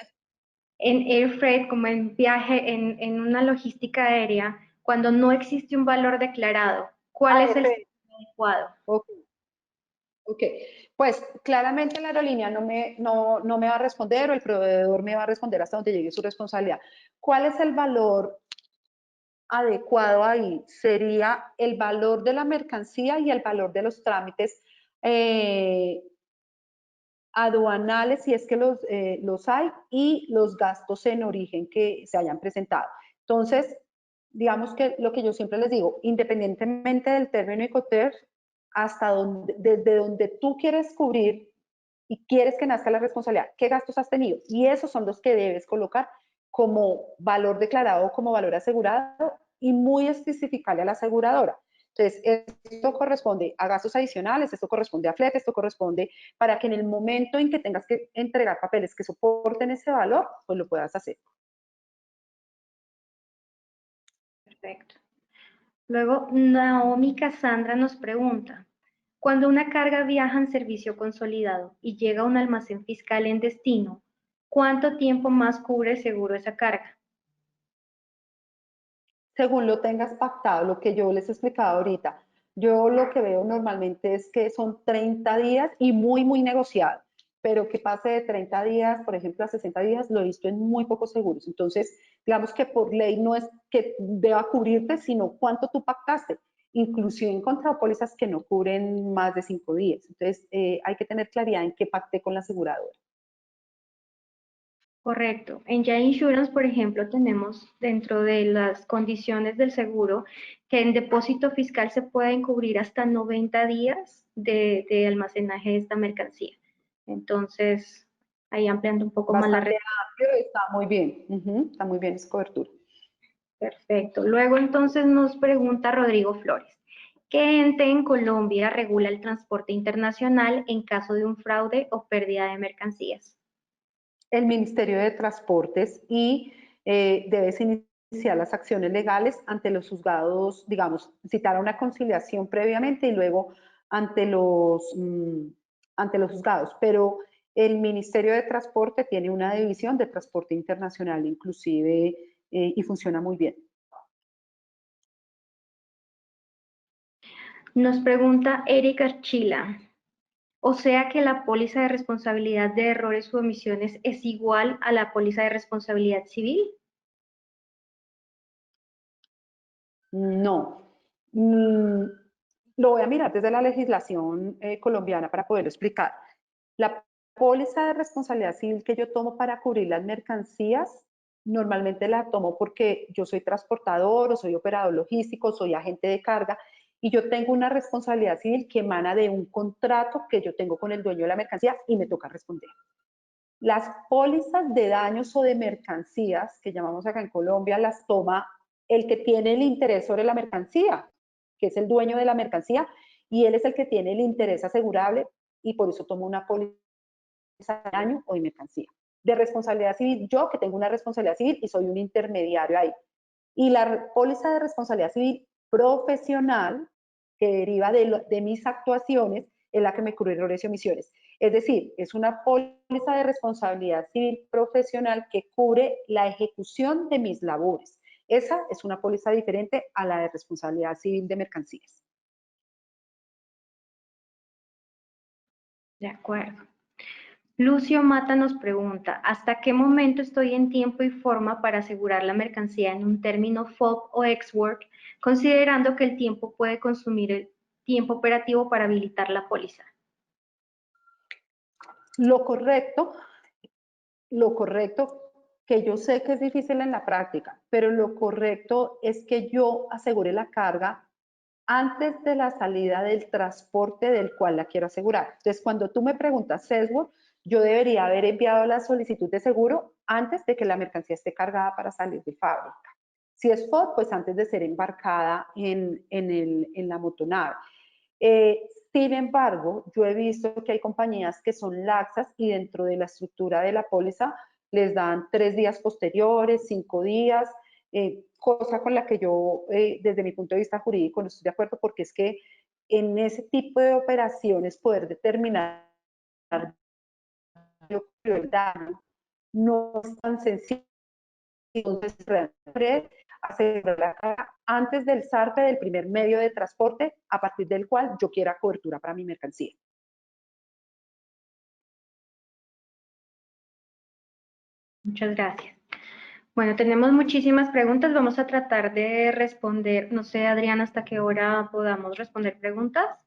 en air freight, como en viaje, en una logística aérea, cuando no existe un valor declarado, ¿cuál Ah, es el seguro adecuado? ok, ok. Pues claramente la aerolínea no me va a responder o el proveedor me va a responder hasta donde llegue su responsabilidad. ¿Cuál es el valor adecuado ahí? Sería el valor de la mercancía y el valor de los trámites eh, aduanales, si es que los hay, y los gastos en origen que se hayan presentado. Entonces, digamos que lo que yo siempre les digo, independientemente del término Incoterm, desde donde tú quieres cubrir y quieres que nazca la responsabilidad, ¿qué gastos has tenido? Y esos son los que debes colocar como valor declarado o como valor asegurado y muy especificarle a la aseguradora. Entonces, esto corresponde a gastos adicionales, esto corresponde a flete, esto corresponde para que en el momento en que tengas que entregar papeles que soporten ese valor, pues lo puedas hacer. Perfecto. Luego, Naomi Cassandra nos pregunta, cuando una carga viaja en servicio consolidado y llega a un almacén fiscal en destino, ¿cuánto tiempo más cubre el seguro esa carga? Según lo tengas pactado, lo que yo les he explicado ahorita, yo lo que veo normalmente es que son 30 días y muy negociado, pero que pase de 30 días, por ejemplo, a 60 días, lo he visto en muy pocos seguros. Entonces, digamos que por ley no es que deba cubrirte, sino cuánto tú pactaste. Inclusive he encontrado pólizas que no cubren más de 5 días. Entonces, hay que tener claridad en qué pacté con la aseguradora. Correcto. En Ya Insurance, por ejemplo, tenemos dentro de las condiciones del seguro que en depósito fiscal se pueden cubrir hasta 90 días de almacenaje de esta mercancía. Entonces, ahí ampliando un poco más la red. Bastante amplio, está muy bien. Está muy bien esa cobertura. Perfecto. Luego entonces nos pregunta Rodrigo Flores, ¿qué ente en Colombia regula el transporte internacional en caso de un fraude o pérdida de mercancías? El Ministerio de Transportes y debes iniciar las acciones legales ante los juzgados, digamos, citar a una conciliación previamente y luego ante ante los juzgados. Pero el Ministerio de Transporte tiene una división de transporte internacional inclusive y funciona muy bien. Nos pregunta Eric Archila, o sea que la póliza de responsabilidad de errores u omisiones es igual a la póliza de responsabilidad civil. No. Mm, lo voy a mirar desde la legislación colombiana para poder explicar. La póliza de responsabilidad civil que yo tomo para cubrir las mercancías, normalmente la tomo porque yo soy transportador o soy operador logístico, soy agente de carga y yo tengo una responsabilidad civil que emana de un contrato que yo tengo con el dueño de la mercancía y me toca responder. Las pólizas de daños o de mercancías, que llamamos acá en Colombia, las toma el que tiene el interés sobre la mercancía, que es el dueño de la mercancía, y él es el que tiene el interés asegurable y por eso toma una póliza de daño o de mercancía. de responsabilidad civil, yo que tengo una responsabilidad civil y soy un intermediario ahí. Y la póliza de responsabilidad civil profesional, que deriva de mis actuaciones, es la que me cubre errores y omisiones. Es decir, es una póliza de responsabilidad civil profesional que cubre la ejecución de mis labores. Esa es una póliza diferente a la de responsabilidad civil de mercancías. De acuerdo. Lucio Mata nos pregunta, ¿hasta qué momento estoy en tiempo y forma para asegurar la mercancía en un término FOB o ex-work, considerando que el tiempo puede consumir el tiempo operativo para habilitar la póliza? Lo correcto, que yo sé que es difícil en la práctica, pero lo correcto es que yo asegure la carga antes de la salida del transporte del cual la quiero asegurar. Entonces, cuando tú me preguntas, Sesworth, yo debería haber enviado la solicitud de seguro antes de que la mercancía esté cargada para salir de fábrica. Si es FOD, pues antes de ser embarcada en la motonave. Sin embargo, yo he visto que hay compañías que son laxas y dentro de la estructura de la póliza les dan 3 días posteriores, 5 días, cosa con la que yo, desde mi punto de vista jurídico, no estoy de acuerdo, porque es que en ese tipo de operaciones poder determinar el daño no es tan sencillo. Entonces, asegurar la carga antes del zarpe del primer medio de transporte a partir del cual yo quiera cobertura para mi mercancía. Muchas gracias. Bueno, tenemos muchísimas preguntas, vamos a tratar de responder, no sé, Adriana, hasta qué hora podamos responder preguntas. A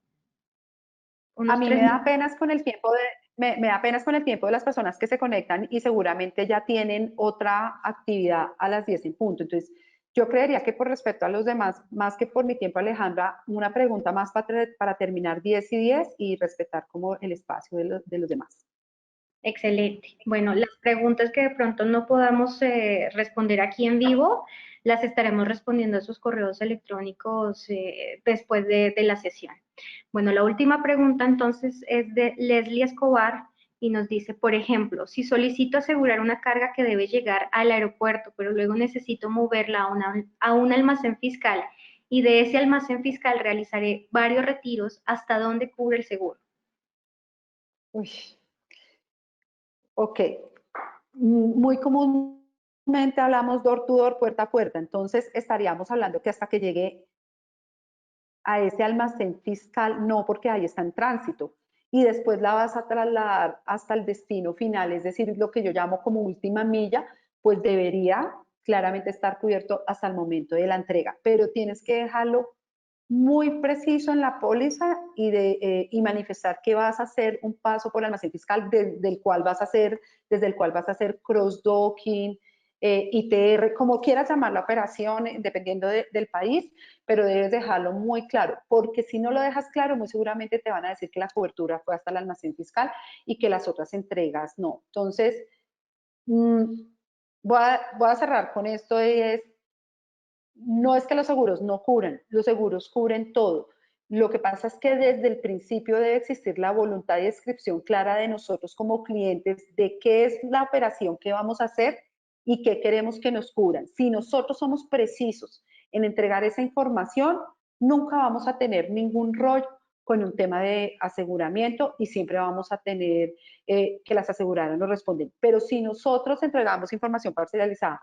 Unos mí 3 me da minutos. apenas con el tiempo me da apenas con el tiempo de las personas que se conectan y seguramente ya tienen otra actividad a las 10 en punto. Entonces, yo creería que por respeto a los demás, más que por mi tiempo, Alejandra, una pregunta más para terminar 10 y 10 y respetar como el espacio de los demás. Excelente. Bueno, las preguntas que de pronto no podamos responder aquí en vivo, las estaremos respondiendo a sus correos electrónicos después de la sesión. Bueno, la última pregunta entonces es de Leslie Escobar y nos dice, por ejemplo, si solicito asegurar una carga que debe llegar al aeropuerto, pero luego necesito moverla a un almacén fiscal y de ese almacén fiscal realizaré varios retiros, ¿hasta dónde cubre el seguro? Uy, ok. Muy comúnmente hablamos door to door, puerta a puerta. Entonces, estaríamos hablando que hasta que llegue a ese almacén fiscal, no, porque ahí está en tránsito. Y después la vas a trasladar hasta el destino final, es decir, lo que yo llamo como última milla, pues debería claramente estar cubierto hasta el momento de la entrega. Pero tienes que dejarlo muy preciso en la póliza y manifestar que vas a hacer un paso por el almacén fiscal desde el cual vas a hacer cross-docking, ITR, como quieras llamar la operación, dependiendo del país, pero debes dejarlo muy claro, porque si no lo dejas claro, muy seguramente te van a decir que la cobertura fue hasta el almacén fiscal y que las otras entregas no. Entonces, voy a cerrar con esto, es no es que los seguros no cubren, los seguros cubren todo. Lo que pasa es que desde el principio debe existir la voluntad y descripción clara de nosotros como clientes de qué es la operación que vamos a hacer y qué queremos que nos cubran. Si nosotros somos precisos en entregar esa información, nunca vamos a tener ningún rollo con un tema de aseguramiento y siempre vamos a tener que las aseguradoras nos responden. Pero si nosotros entregamos información parcializada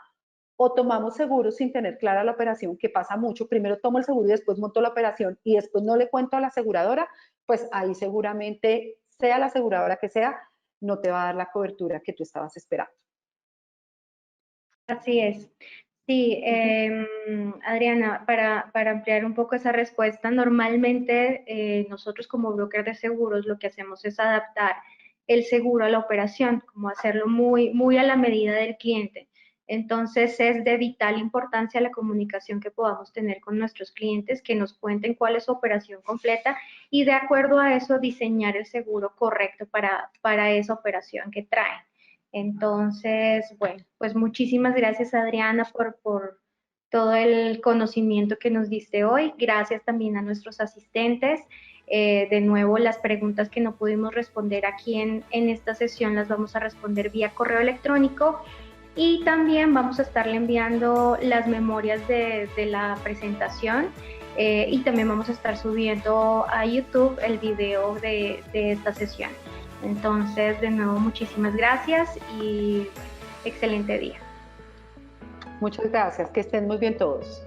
o tomamos seguro sin tener clara la operación, que pasa mucho, primero tomo el seguro y después monto la operación y después no le cuento a la aseguradora, pues ahí seguramente, sea la aseguradora que sea, no te va a dar la cobertura que tú estabas esperando. Así es. Sí, Adriana, para ampliar un poco esa respuesta, normalmente nosotros como broker de seguros lo que hacemos es adaptar el seguro a la operación, como hacerlo muy, muy a la medida del cliente. Entonces es de vital importancia la comunicación que podamos tener con nuestros clientes, que nos cuenten cuál es su operación completa y de acuerdo a eso diseñar el seguro correcto para esa operación que traen. Entonces, bueno, pues muchísimas gracias Adriana por todo el conocimiento que nos diste hoy. Gracias también a nuestros asistentes. De nuevo, las preguntas que no pudimos responder aquí en esta sesión las vamos a responder vía correo electrónico, y también vamos a estarle enviando las memorias de la presentación, y también vamos a estar subiendo a YouTube el video de esta sesión. Entonces, de nuevo, muchísimas gracias y excelente día. Muchas gracias, que estén muy bien todos.